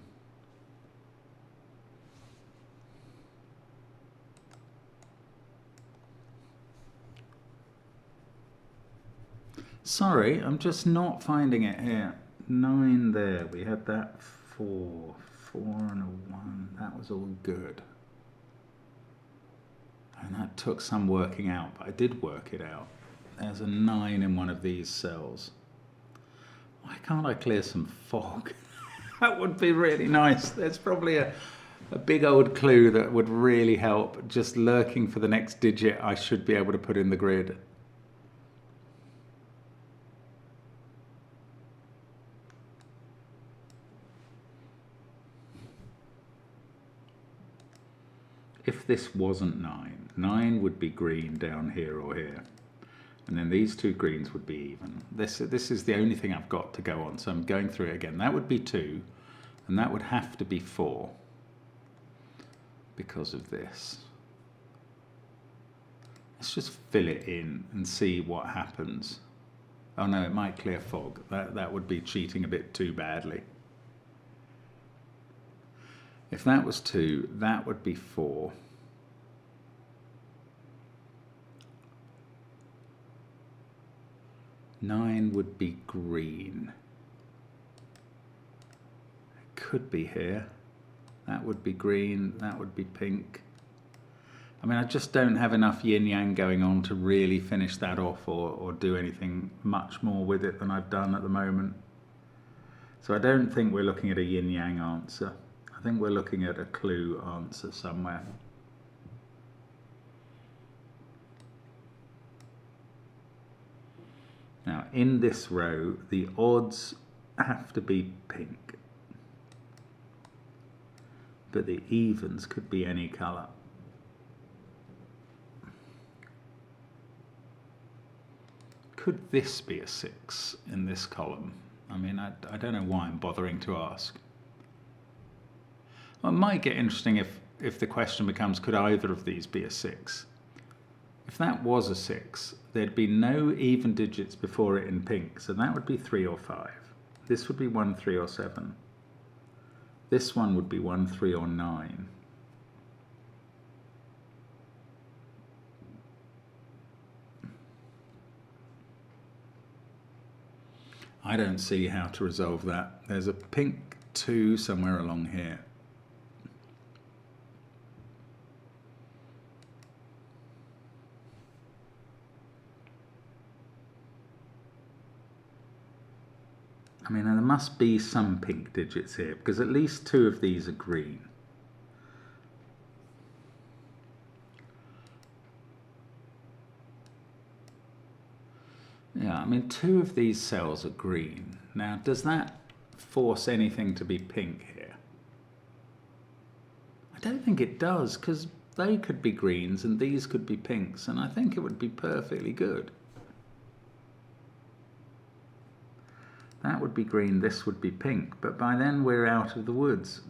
Sorry, I'm just not finding it here. 9 there. We had that 4. 4 and a 1. That was all good. And that took some working out, but I did work it out. There's a 9 in one of these cells. Why can't I clear some fog? That would be really nice. There's probably a big old clue that would really help. Just lurking for the next digit I should be able to put in the grid. If this wasn't 9, 9 would be green down here or here. And then these 2 greens would be even. This is the only thing I've got to go on, so I'm going through it again. That would be 2, and that would have to be 4because of this. Let's just fill it in and see what happens. Oh no, it might clear fog. That would be cheating a bit too badly. If that was 2, that would be 4. Nine would be green. It could be here. That would be green, that would be pink. I mean, I just don't have enough yin-yang going on to really finish that off or do anything much more with it than I've done at the moment. So I don't think we're looking at a yin-yang answer. I think we're looking at a clue answer somewhere. Now, in this row, the odds have to be pink. But the evens could be any colour. Could this be a 6 in this column? I mean, I don't know why I'm bothering to ask. Well, it might get interesting if the question becomes, could either of these be a 6? If that was a 6, there'd be no even digits before it in pink, so that would be 3 or 5. This would be 1, 3 or 7. This one would be 1, 3 or 9. I don't see how to resolve that. There's a pink 2 somewhere along here. I mean, there must be some pink digits here, because at least 2 of these are green. Yeah, I mean, 2 of these cells are green. Now, does that force anything to be pink here? I don't think it does, because they could be greens and these could be pinks, and I think it would be perfectly good. That would be green, this would be pink, but by then we're out of the woods.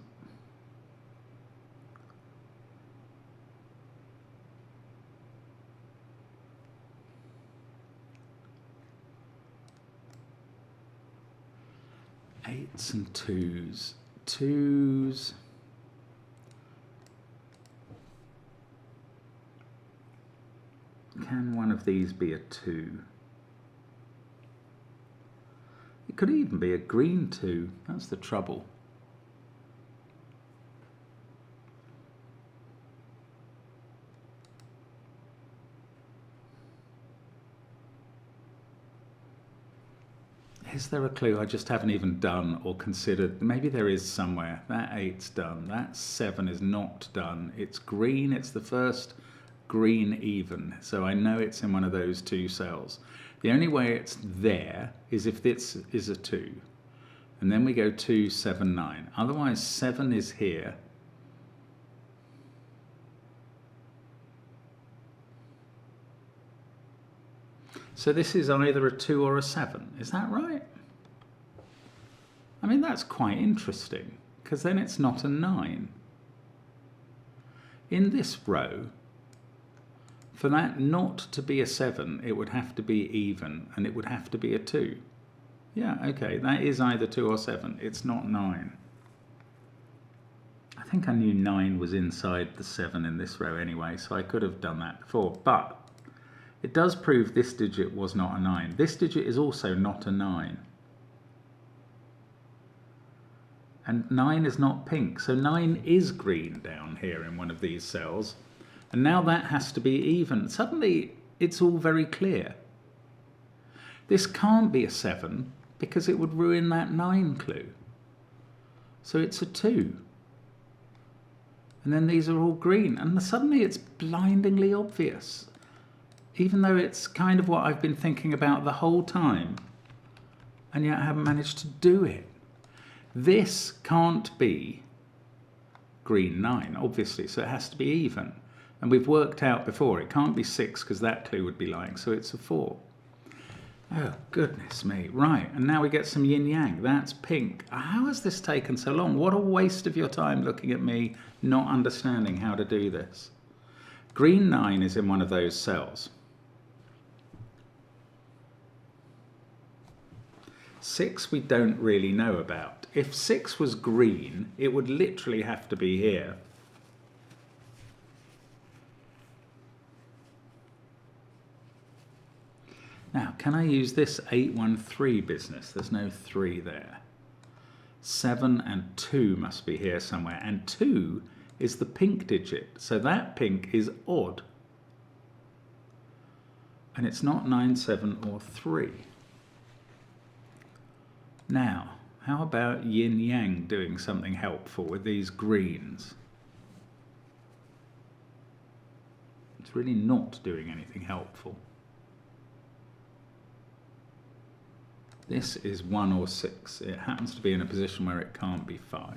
Eights and 2s. 2s. Can one of these be a 2? It could even be a green 2. That's the trouble. Is there a clue I just haven't even done or considered? Maybe there is somewhere. That 8's done. That 7 is not done. It's green. It's the first green even. So I know it's in one of those 2 cells. The only way it's there is if this is a 2. And then we go 2, 7, 9. Otherwise, 7 is here. So this is either a 2 or a 7. Is that right? I mean, that's quite interesting, because then it's not a 9. In this row, for that not to be a 7, it would have to be even, and it would have to be a 2. Yeah, okay, that is either 2 or 7. It's not 9. I think I knew 9 was inside the 7 in this row anyway, so I could have done that before. But it does prove this digit was not a 9. This digit is also not a 9. And 9 is not pink, so 9 is green down here in one of these cells. And now that has to be even. Suddenly, it's all very clear. This can't be a 7 because it would ruin that 9 clue. So it's a 2. And then these are all green. And suddenly it's blindingly obvious. Even though it's kind of what I've been thinking about the whole time. And yet I haven't managed to do it. This can't be green 9, obviously, so it has to be even. And we've worked out before, it can't be 6 because that clue would be lying, so it's a 4. Oh, goodness me. Right, and now we get some yin-yang. That's pink. How has this taken so long? What a waste of your time looking at me not understanding how to do this. Green 9 is in one of those cells. 6 we don't really know about. If 6 was green, it would literally have to be here. Now, can I use this 813 business? There's no 3 there. 7 and 2 must be here somewhere. And 2 is the pink digit. So that pink is odd. And it's not 9, 7 or 3. Now, how about yin yang doing something helpful with these greens? It's really not doing anything helpful. This is 1 or 6. It happens to be in a position where it can't be 5.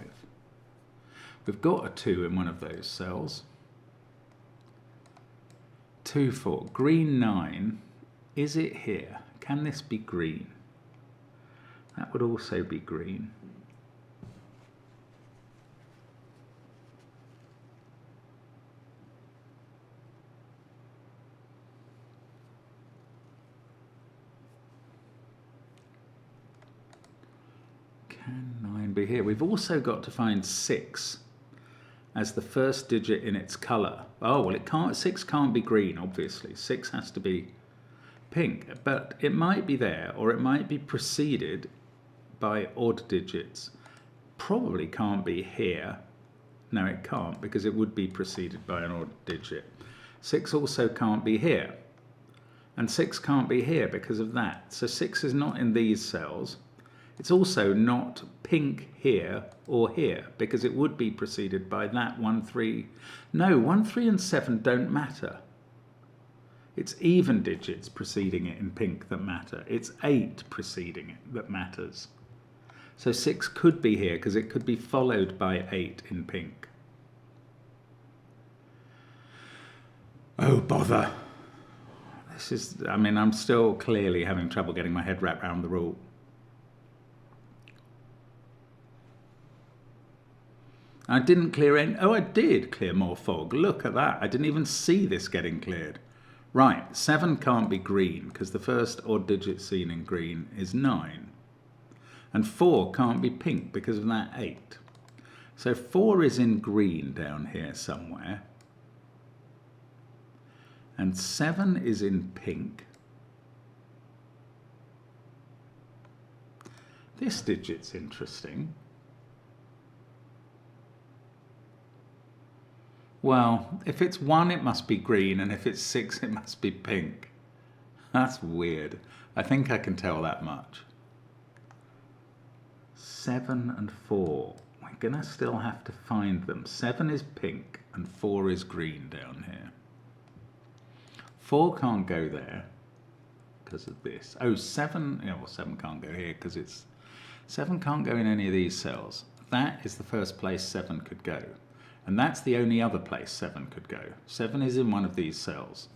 We've got a 2 in one of those cells. 2, 4. Green 9. Is it here? Can this be green? That would also be green. Can 9 be here? We've also got to find 6 as the first digit in its colour. Oh, well, it can't. 6 can't be green, obviously. 6 has to be pink, but it might be there, or it might be preceded by odd digits. Probably can't be here. No, it can't, because it would be preceded by an odd digit. 6 also can't be here, and 6 can't be here because of that. So 6 is not in these cells. It's also not pink here or here, because it would be preceded by that 1, 3. No, 1, 3 and 7 don't matter. It's even digits preceding it in pink that matter. It's 8 preceding it that matters. So 6 could be here because it could be followed by 8 in pink. Oh, bother. This is, I mean, I'm still clearly having trouble getting my head wrapped around the rule. I didn't clear any. Oh, I did clear more fog. Look at that. I didn't even see this getting cleared. Right, 7 can't be green because the first odd digit seen in green is 9. And 4 can't be pink because of that 8. So 4 is in green down here somewhere. And 7 is in pink. This digit's interesting. Well, if it's 1, it must be green, and if it's 6, it must be pink. That's weird. I think I can tell that much. 7 and 4. We're going to still have to find them. 7 is pink, and 4 is green down here. 4 can't go there because of this. Oh, 7, yeah, well, 7 can't go here because it's... 7 can't go in any of these cells. That is the first place 7 could go. And that's the only other place 7 could go. 7 is in one of these cells.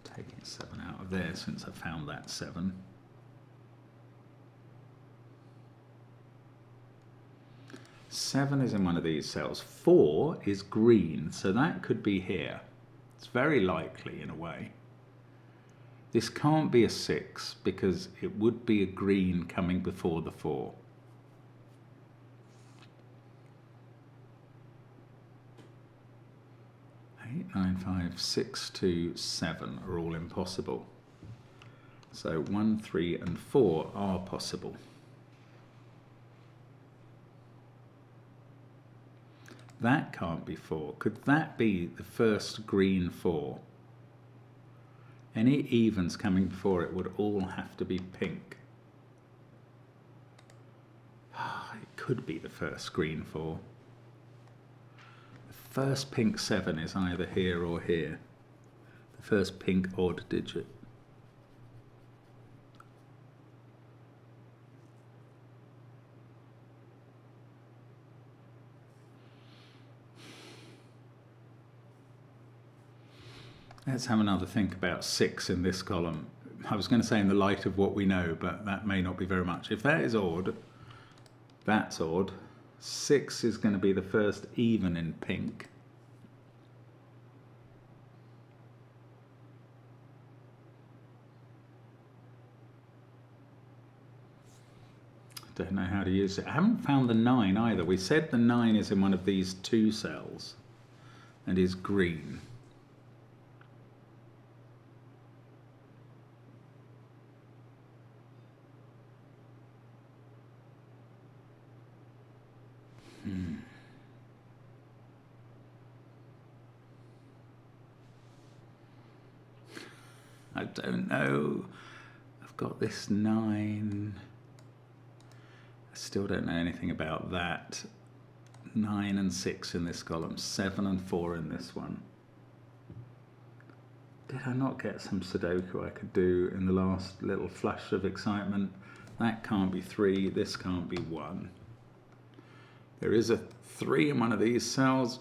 Taking 7 out of there since I found that 7. Seven is in one of these cells. 4 is green, so that could be here. It's very likely in a way. This can't be a 6 because it would be a green coming before the 4. 8, 9, 5, 6, 2, 7 are all impossible. So 1, 3 and 4 are possible. That can't be 4. Could that be the first green 4? Any evens coming before it would all have to be pink. It could be the first green 4. The first pink 7 is either here or here. The first pink odd digit. Let's have another think about 6 in this column. I was going to say in the light of what we know, but that may not be very much. If that is odd, that's odd. 6 is going to be the first even in pink. Don't know how to use it. I haven't found the 9 either. We said the 9 is in one of these 2 cells and is green. I don't know. I've got this 9. I still don't know anything about that. 9 and 6 in this column. 7 and 4 in this one. Did I not get some Sudoku I could do in the last little flush of excitement? That can't be 3. This can't be 1. There is a 3 in one of these cells.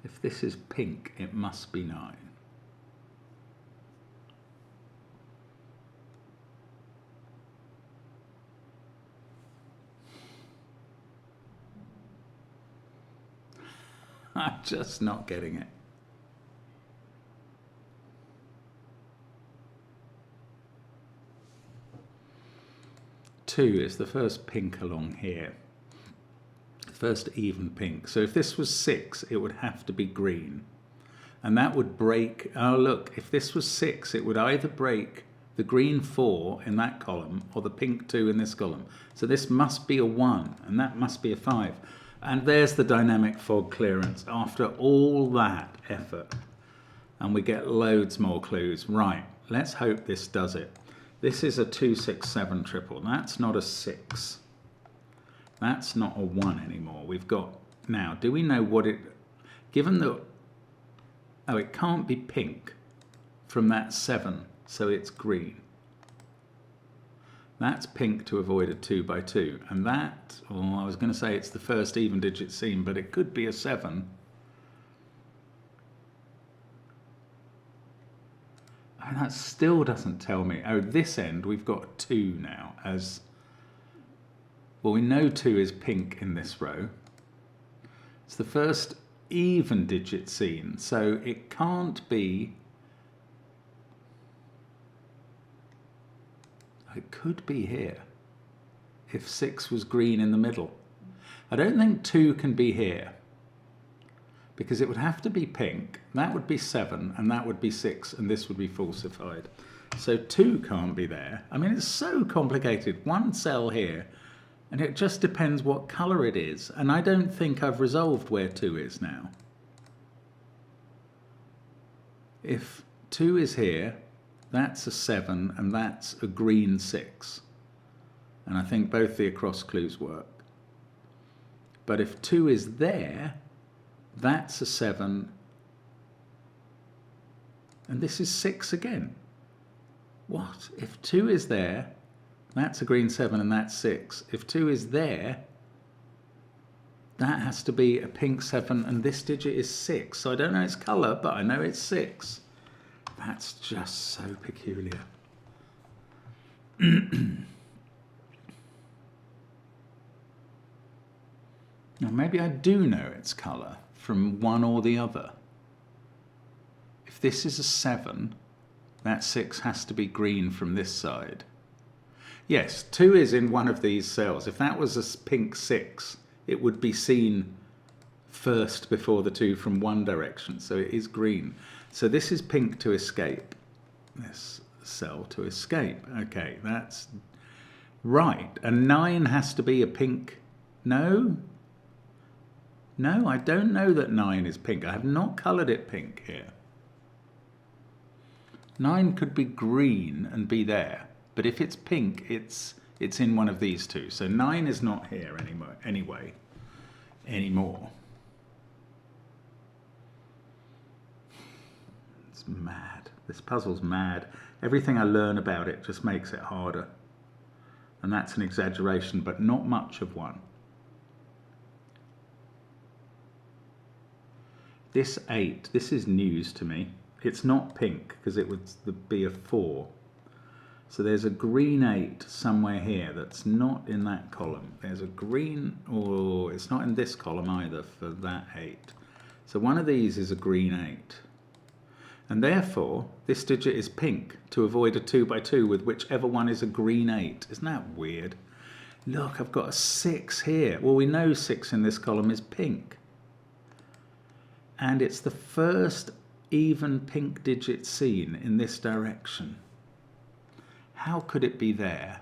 If this is pink, it must be 9. I'm just not getting it. Two is the first pink along here. First even pink. So if this was 6, it would have to be green. And that would break, oh look, if this was 6, it would either break the green 4 in that column or the pink 2 in this column. So this must be a 1 and that must be a 5. And there's the dynamic fog clearance after all that effort. And we get loads more clues. Right, let's hope this does it. This is a 2, 6, 7 triple. That's not a 6. That's not a 1 anymore. We've got, now, do we know what it, given that, oh, it can't be pink from that 7, so it's green. That's pink to avoid a 2 by 2. And that, well, I was going to say it's the first even digit seen, but it could be a 7. And that still doesn't tell me. Oh, this end, we've got 2 now as, well, we know 2 is pink in this row. It's the first even digit seen, so it can't be, it could be here if 6 was green in the middle. I don't think 2 can be here because it would have to be pink. That would be 7 and that would be 6 and this would be falsified. So 2 can't be there. I mean, it's so complicated. One cell here and it just depends what colour it is. And I don't think I've resolved where 2 is now. If 2 is here, that's a 7 and that's a green 6. And I think both the across clues work. But if 2 is there, that's a 7 and this is 6 again. What? If 2 is there, that's a green 7 and that's 6. If 2 is there, that has to be a pink 7 and this digit is 6. So I don't know its colour, but I know it's 6. That's just so peculiar. Now maybe I do know its colour from one or the other. If this is a 7, that 6 has to be green from this side. Yes, 2 is in one of these cells. If that was a pink 6, it would be seen first before the 2 from one direction, so it is green. So this is pink to escape. This cell to escape. Okay, that's right. And 9 has to be a pink. No? No, I don't know that 9 is pink. I have not coloured it pink here. 9 could be green and be there. But if it's pink, it's in one of these 2. So 9 is not here anymore. It's mad. This puzzle's mad. Everything I learn about it just makes it harder. And that's an exaggeration, but not much of one. This 8, this is news to me. It's not pink because it would be a 4. So there's a green 8 somewhere here that's not in that column. There's a green, or it's not in this column either for that 8. So one of these is a green 8. And therefore, this digit is pink to avoid a 2 by 2 with whichever one is a green 8. Isn't that weird? Look, I've got a 6 here. Well, we know 6 in this column is pink. And it's the first even pink digit seen in this direction. How could it be there?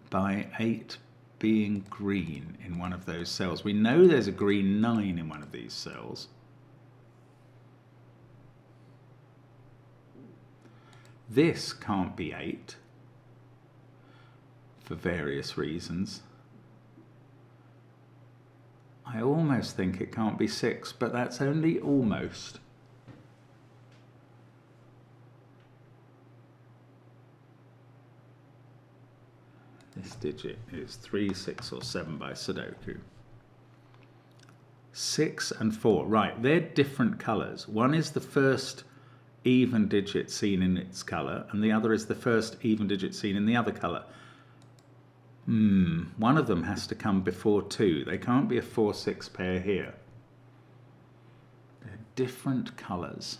By 8 being green in one of those cells. We know there's a green 9 in one of these cells. This can't be 8 for various reasons. I almost think it can't be 6, but that's only almost. This digit is 3, 6 or 7 by Sudoku. 6 and 4, right, they're different colours. One is the first even digit seen in its colour, and the other is the first even digit seen in the other colour. One of them has to come before 2. They can't be a 4-6 pair here. They're different colours.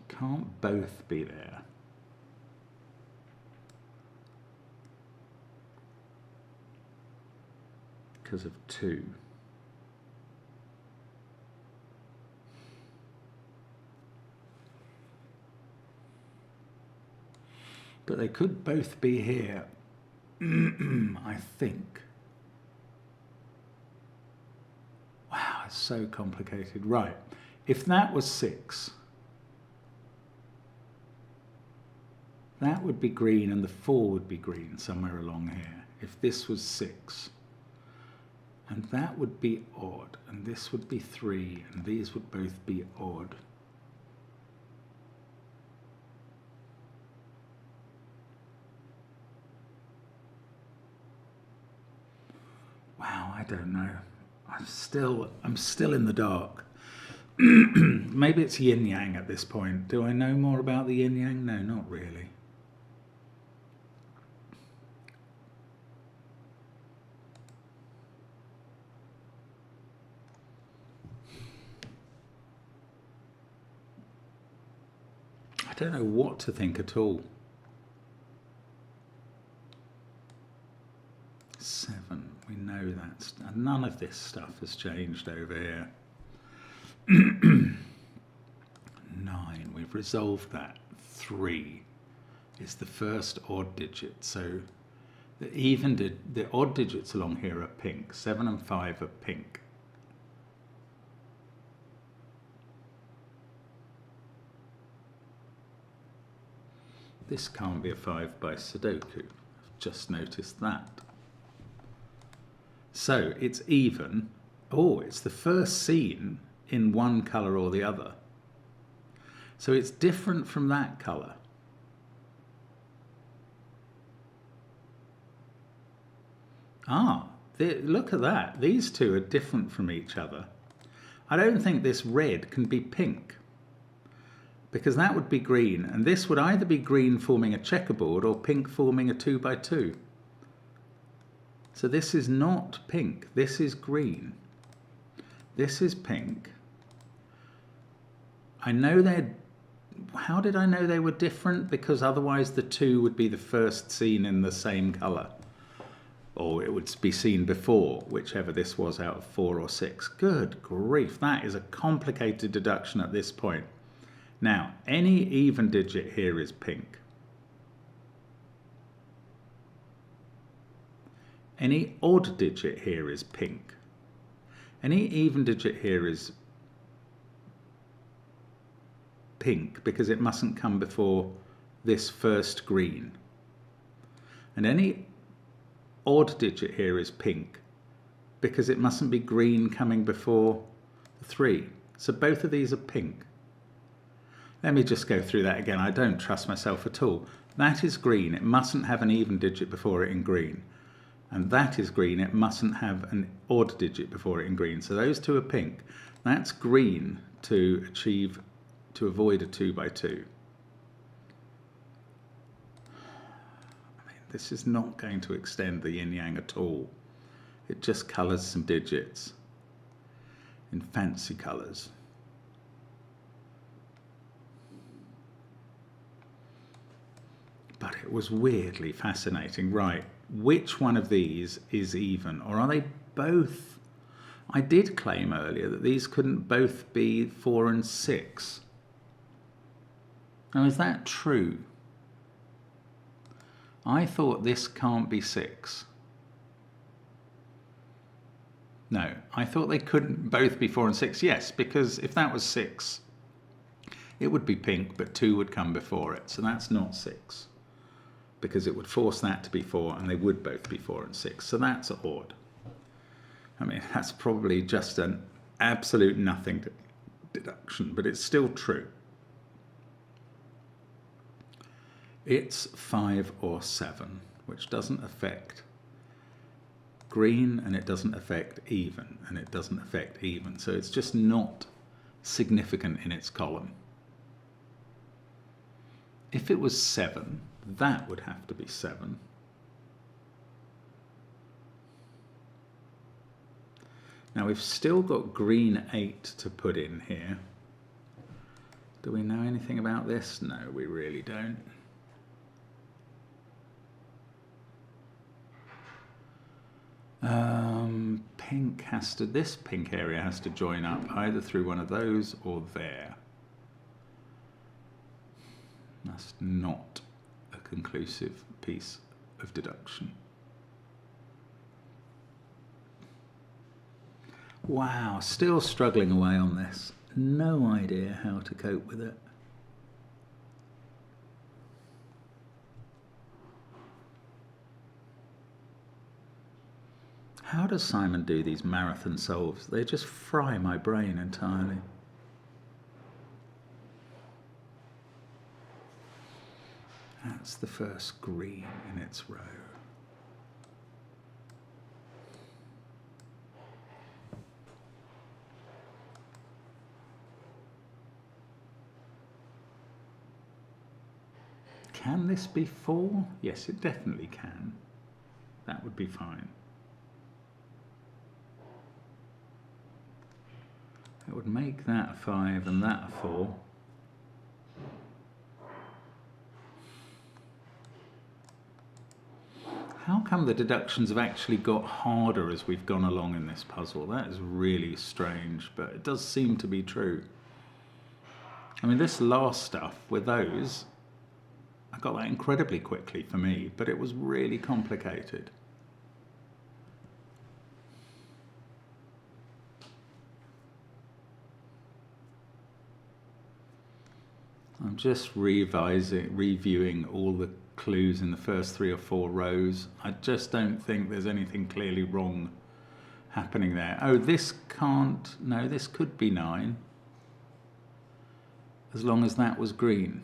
Can't both be there. Because of 2. But they could both be here, I think. Wow, it's so complicated. Right, if that was 6, that would be green and the 4 would be green somewhere along here. If this was 6. And that would be odd, and this would be 3, and these would both be odd. Wow, I don't know. I'm still in the dark. Maybe it's yin-yang at this point. Do I know more about the yin-yang? No, not really. I don't know what to think at all. 7, we know that. None of this stuff has changed over here. 9, we've resolved that. 3 is the first odd digit. So the odd digits along here are pink. 7 and 5 are pink. This can't be a 5 by Sudoku. I've just noticed that. So it's even. Oh, it's the first seen in one colour or the other. So it's different from that colour. Look at that. These two are different from each other. I don't think this red can be pink, because that would be green, and this would either be green forming a checkerboard or pink forming a 2 by 2. So this is not pink, this is green. This is pink. I know how did I know they were different? Because otherwise the 2 would be the first seen in the same colour. Or it would be seen before, whichever this was out of 4 or 6. Good grief, that is a complicated deduction at this point. Now, any even digit here is pink. Any odd digit here is pink. Any even digit here is pink because it mustn't come before this first green. And any odd digit here is pink because it mustn't be green coming before the 3. So both of these are pink. Let me just go through that again. I don't trust myself at all. That is green. It mustn't have an even digit before it in green. and that is green, it mustn't have an odd digit before it in green. So those two are pink. That's green to avoid a 2 by 2. I mean, this is not going to extend the yin-yang at all. It just colours some digits in fancy colours. But it was weirdly fascinating. Right, which one of these is even, or are they both? I did claim earlier that these couldn't both be 4 and 6. Now, is that true? I thought this can't be 6. No, I thought they couldn't both be 4 and 6. Yes, because if that was 6, it would be pink, but 2 would come before it. So that's not 6. Because it would force that to be 4, and they would both be 4 and 6. So that's odd. I mean, that's probably just an absolute nothing deduction, but it's still true. It's 5 or 7, which doesn't affect green, and it doesn't affect even, and it doesn't affect even. So it's just not significant in its column. If it was 7, that would have to be 7. Now we've still got green 8 to put in here. Do we know anything about this? No, we really don't. This pink area has to join up either through one of those or there. That's not a conclusive piece of deduction. Wow, still struggling away on this. No idea how to cope with it. How does Simon do these marathon solves? They just fry my brain entirely. That's the first green in its row. Can this be 4? Yes, it definitely can. That would be fine. It would make that a 5 and that a 4. How come the deductions have actually got harder as we've gone along in this puzzle? That is really strange, but it does seem to be true. I mean, this last stuff with those, I got that incredibly quickly for me, but it was really complicated. I'm just reviewing all the clues in the first 3 or 4 rows. I just don't think there's anything clearly wrong happening there. Oh, this can't, no, this could be 9, as long as that was green.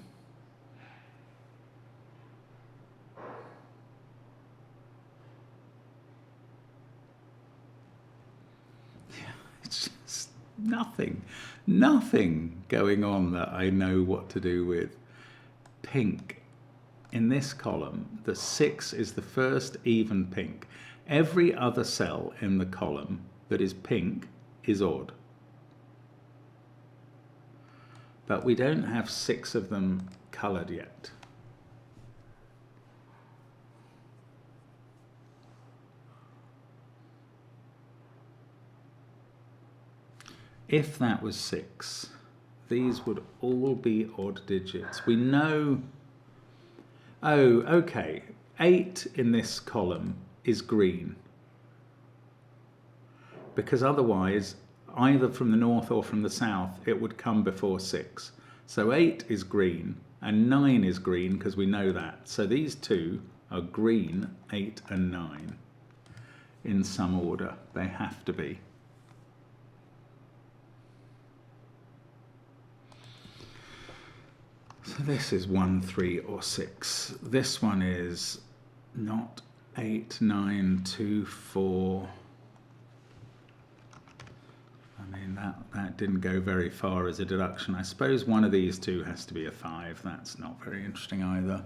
Yeah, it's just nothing going on that I know what to do with. Pink. In this column, the 6 is the first even pink. Every other cell in the column that is pink is odd. But we don't have 6 of them coloured yet. If that was 6, these would all be odd digits. We know, oh, okay, 8 in this column is green. Because otherwise, either from the north or from the south, it would come before 6. So 8 is green, and 9 is green, because we know that. So these two are green, 8 and 9, in some order. They have to be. So this is 1, 3, or 6. This one is not 8, 9, 2, 4. I mean, that didn't go very far as a deduction. I suppose one of these two has to be a 5. That's not very interesting either.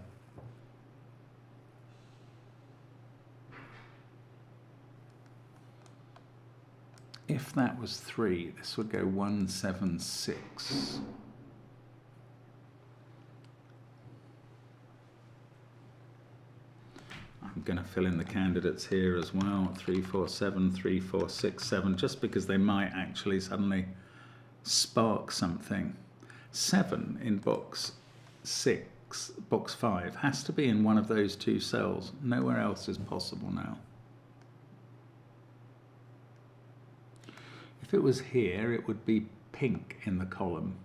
If that was 3, this would go 1, 7, 6. I'm going to fill in the candidates here as well. 3, 4, 7, 3, 4, 6, 7, just because they might actually suddenly spark something. 7 in box 6, box 5, has to be in one of those two cells. Nowhere else is possible now. If it was here, it would be pink in the column.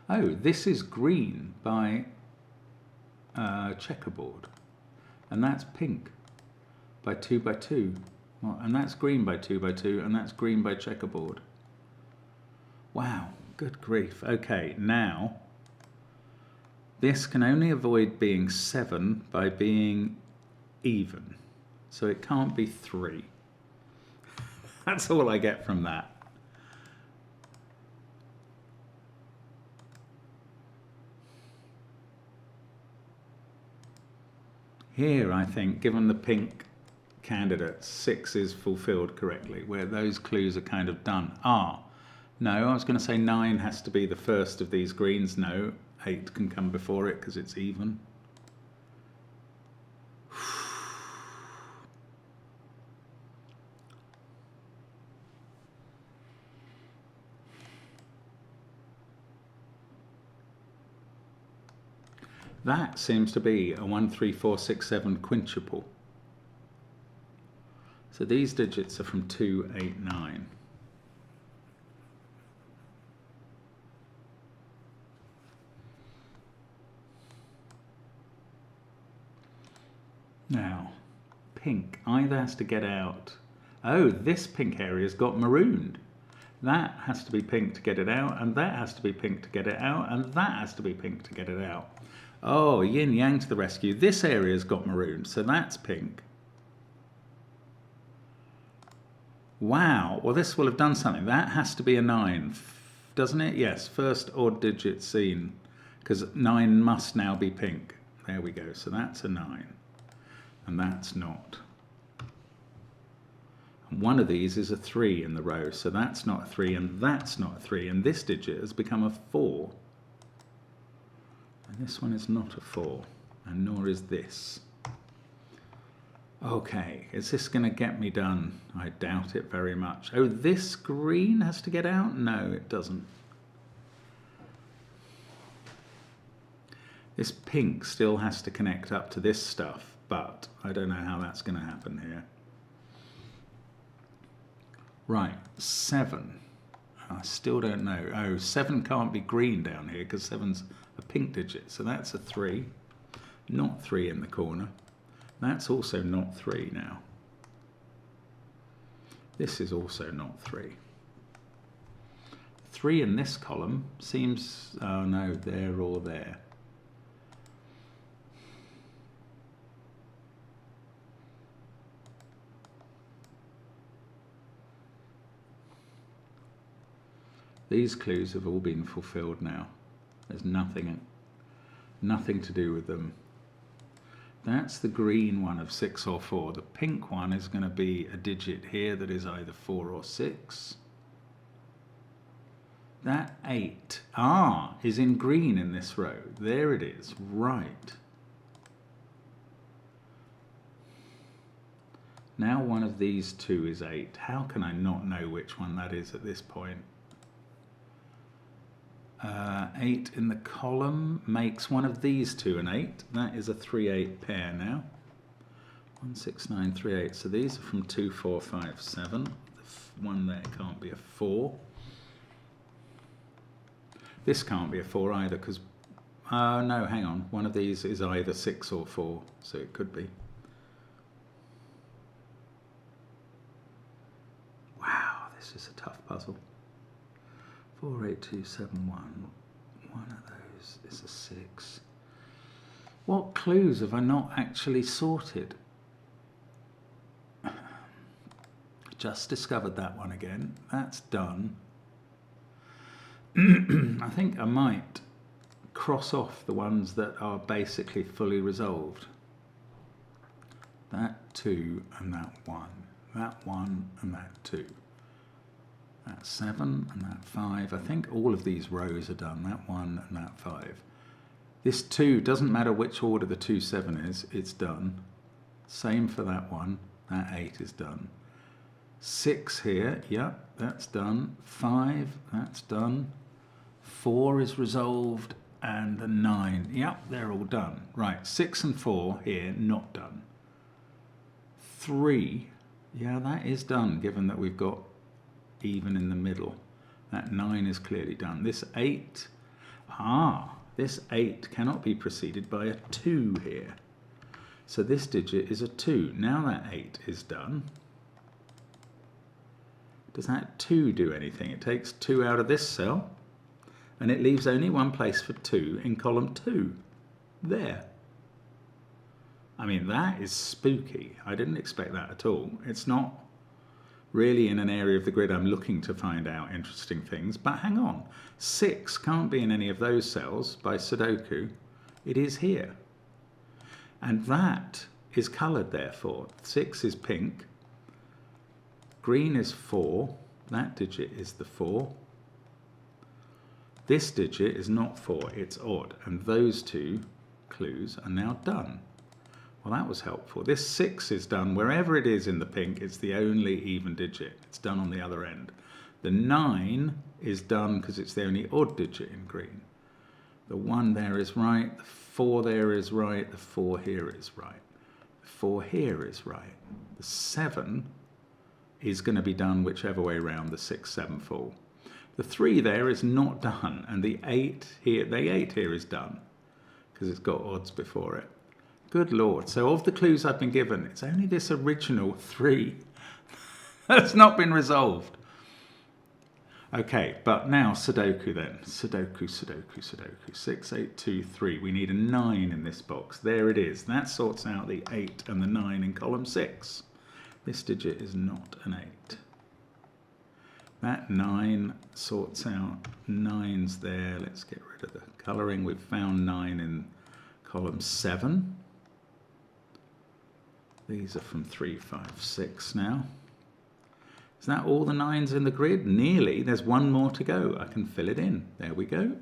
Oh, this is green by checkerboard, and that's pink by 2 by 2, well, and that's green by 2 by 2, and that's green by checkerboard. Wow, good grief. Okay, now this can only avoid being 7 by being even. So it can't be 3. That's all I get from that. Here, I think, given the pink candidates, 6 is fulfilled correctly, where those clues are kind of done. No, I was going to say 9 has to be the first of these greens. No, 8 can come before it because it's even. That seems to be a 1, 3, 4, 6, 7 quintuple. So these digits are from 2, 8, 9. Now, pink either has to get out. Oh, this pink area's got marooned. That has to be pink to get it out, and that has to be pink to get it out, and that has to be pink to get it out. Oh, yin yang to the rescue. This area's got marooned, so that's pink. Wow, well this will have done something. That has to be a 9, doesn't it? Yes, first odd digit seen, because 9 must now be pink. There we go, so that's a 9, and that's not. And one of these is a 3 in the row, so that's not a 3, and that's not a 3, and this digit has become a 4. And this one is not a 4, and nor is this. Okay, is this going to get me done? I doubt it very much. Oh, this green has to get out? No, it doesn't. This pink still has to connect up to this stuff, but I don't know how that's going to happen here. Right, 7. I still don't know. Oh, 7 can't be green down here because 7's a pink digit, so that's a 3. Not 3 in the corner. That's also not 3 now. This is also not 3. 3 in this column seems, oh no, there or there. These clues have all been fulfilled now. There's nothing to do with them. That's the green one of 6 or 4. The pink one is going to be a digit here that is either 4 or 6. That 8, is in green in this row. There it is, right. Now one of these two is 8. How can I not know which one that is at this point? 8 in the column makes one of these two an 8. That is a 3-8 pair now. 1, 6, 9, 3, 8. So these are from 2, 4, 5, 7. The one there can't be a 4. This can't be a 4 either because, no, hang on. One of these is either 6 or 4, so it could be. Wow, this is a tough puzzle. 4, 8, 2, 7, 1. One of those is a 6. What clues have I not actually sorted? Just discovered that one again. That's done. I think I might cross off the ones that are basically fully resolved. That 2 and that 1. That 1 and that 2. That 7 and that 5. I think all of these rows are done. That 1 and that 5. This 2, doesn't matter which order the 2, 7 is, it's done. Same for that 1. That 8 is done. 6 here, yep, that's done. 5, that's done. 4 is resolved, and the 9, yep, they're all done. Right, 6 and 4 here, not done. 3, yeah, that is done, given that we've got even in the middle. That 9 is clearly done. This 8, this 8 cannot be preceded by a 2 here. So this digit is a 2. Now that 8 is done. Does that 2 do anything? It takes 2 out of this cell, and it leaves only one place for 2 in column 2. There. I mean, that is spooky. I didn't expect that at all. It's not really in an area of the grid I'm looking to find out interesting things, but hang on. 6 can't be in any of those cells by Sudoku. It is here. And that is coloured, therefore. 6 is pink. Green is 4. That digit is the 4. This digit is not 4, it's odd. And those 2 clues are now done. Well, that was helpful. This 6 is done. Wherever it is in the pink, it's the only even digit. It's done on the other end. The 9 is done because it's the only odd digit in green. The 1 there is right. The 4 there is right. The 4 here is right. The 4 here is right. The 7 is going to be done whichever way around the 6, 7 fall. The 3 there is not done, and the 8 here is done because it's got odds before it. Good Lord. So of the clues I've been given, it's only this original 3 that's not been resolved. Okay, but now Sudoku then. Sudoku. 6, 8, 2, 3. We need a 9 in this box. There it is. That sorts out the 8 and the 9 in column 6. This digit is not an 8. That 9 sorts out 9's there. Let's get rid of the colouring. We've found 9 in column 7. These are from 3, 5, 6 now. Is that all the 9's in the grid? Nearly. There's one more to go. I can fill it in. There we go.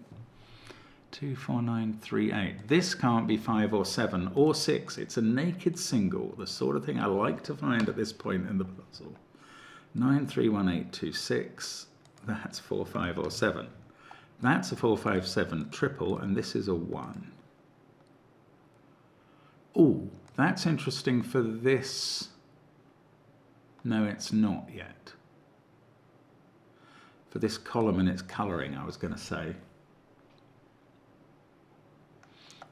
2, 4, 9, 3, 8. This can't be 5 or 7 or 6. It's a naked single, the sort of thing I like to find at this point in the puzzle. 9, 3, 1, 8, 2, 6. That's 4, 5 or 7. That's a 4, 5, 7 triple, and this is a 1. Ooh, that's interesting for this. No, it's not yet. For this column and its colouring, I was going to say.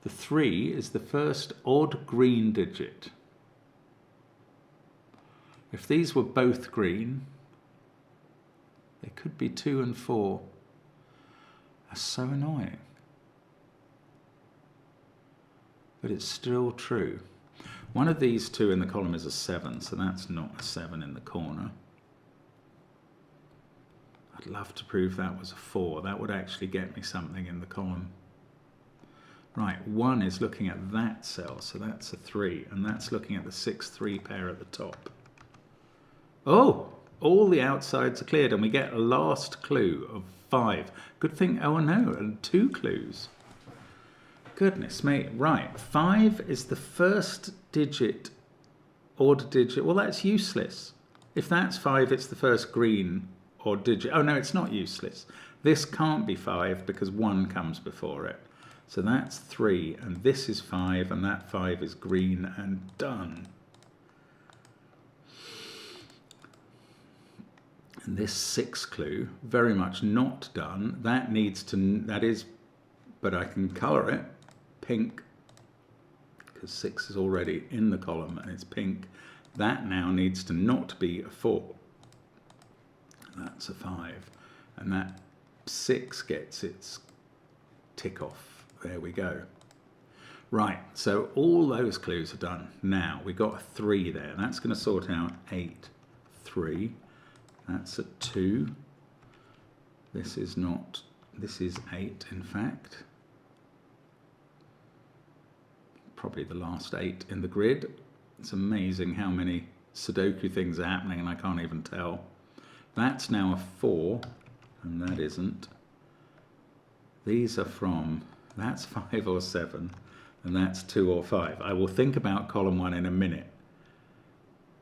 The 3 is the first odd green digit. If these were both green, they could be 2 and 4. That's so annoying. But it's still true. One of these 2 in the column is a 7, so that's not a 7 in the corner. I'd love to prove that was a 4. That would actually get me something in the column. Right, 1 is looking at that cell, so that's a 3, and that's looking at the 6, 3 pair at the top. Oh, all the outsides are cleared, and we get a last clue of 5. Good thing, oh no, and 2 clues. Goodness me, right, 5 is the first digit, odd digit. Well, that's useless. If that's 5, it's the first green odd digit. Oh no, it's not useless. This can't be 5 because 1 comes before it. So that's 3, and this is 5, and that 5 is green, and done. And this 6 clue, very much not done. That needs to, that is, but I can colour it pink, because 6 is already in the column, and it's pink. That now needs to not be a 4. That's a 5. And that 6 gets its tick off. There we go. Right, so all those clues are done. Now, we got a 3 there. That's going to sort out 8, 3. That's a 2. This is not, this is 8 in fact. Probably the last 8 in the grid. It's amazing how many Sudoku things are happening and I can't even tell. That's now a 4, and that isn't. These are from, that's 5 or 7, and that's 2 or 5. I will think about column 1 in a minute,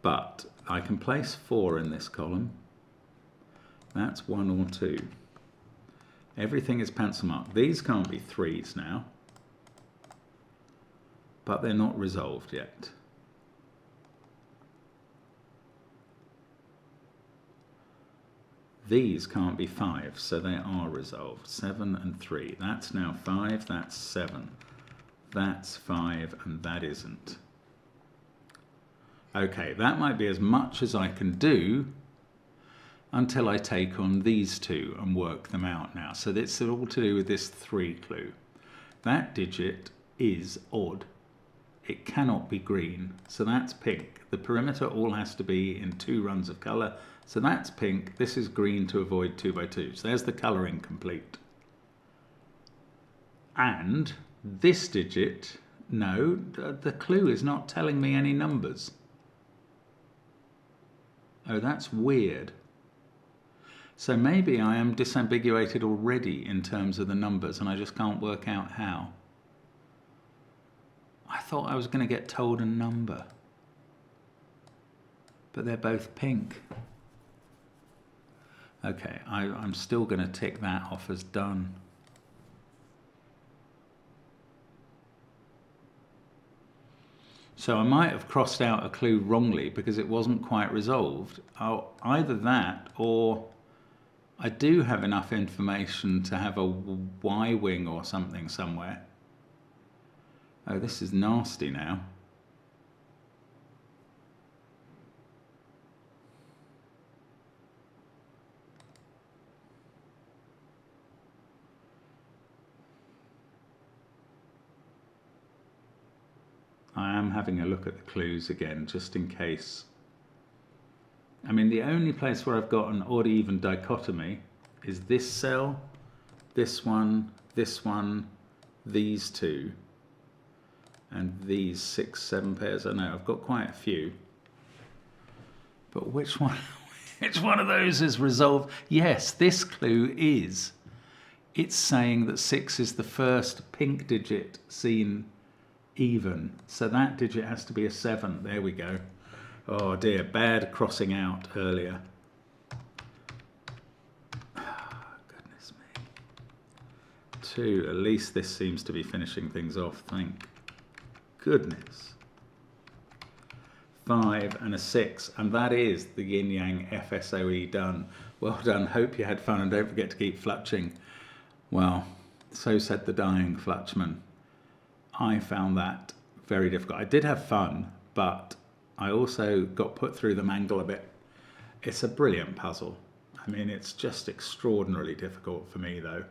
but I can place 4 in this column. That's 1 or 2. Everything is pencil marked. These can't be 3s now, but they're not resolved yet. These can't be 5s, so they are resolved. 7 and 3. That's now 5, that's 7. That's 5, and that isn't. Okay, that might be as much as I can do until I take on these two and work them out now. So it's all to do with this 3 clue. That digit is odd. It cannot be green, so that's pink. The perimeter all has to be in 2 runs of colour, so that's pink. This is green to avoid 2 by 2. So there's the colouring complete. And this digit, no, the clue is not telling me any numbers. Oh, that's weird. So maybe I am disambiguated already in terms of the numbers and I just can't work out how. I thought I was going to get told a number, but they're both pink. Okay, I'm still going to tick that off as done. So I might have crossed out a clue wrongly because it wasn't quite resolved. Either that, or I do have enough information to have a Y-wing or something somewhere. Oh, this is nasty now. I am having a look at the clues again, just in case. I mean, the only place where I've got an odd-even dichotomy is this cell, this one, these two, and these 6, 7 pairs. I know, I've got quite a few. But which one of those is resolved? Yes, this clue is. It's saying that 6 is the first pink digit seen even. So that digit has to be a 7. There we go. Oh dear, bad crossing out earlier. Goodness me. 2, at least this seems to be finishing things off, thank goodness. 5 and a 6, and that is the yin yang FSOE done. Well done, hope you had fun, and don't forget to keep flutching. Well, so said the dying flutchman. I found that very difficult. I did have fun, but I also got put through the mangle a bit. It's a brilliant puzzle. I mean, it's just extraordinarily difficult for me, though.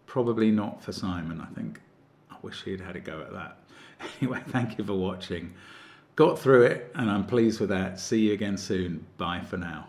Probably not for Simon, I think. I wish he'd had a go at that. Anyway, thank you for watching. Got through it, and I'm pleased with that. See you again soon. Bye for now.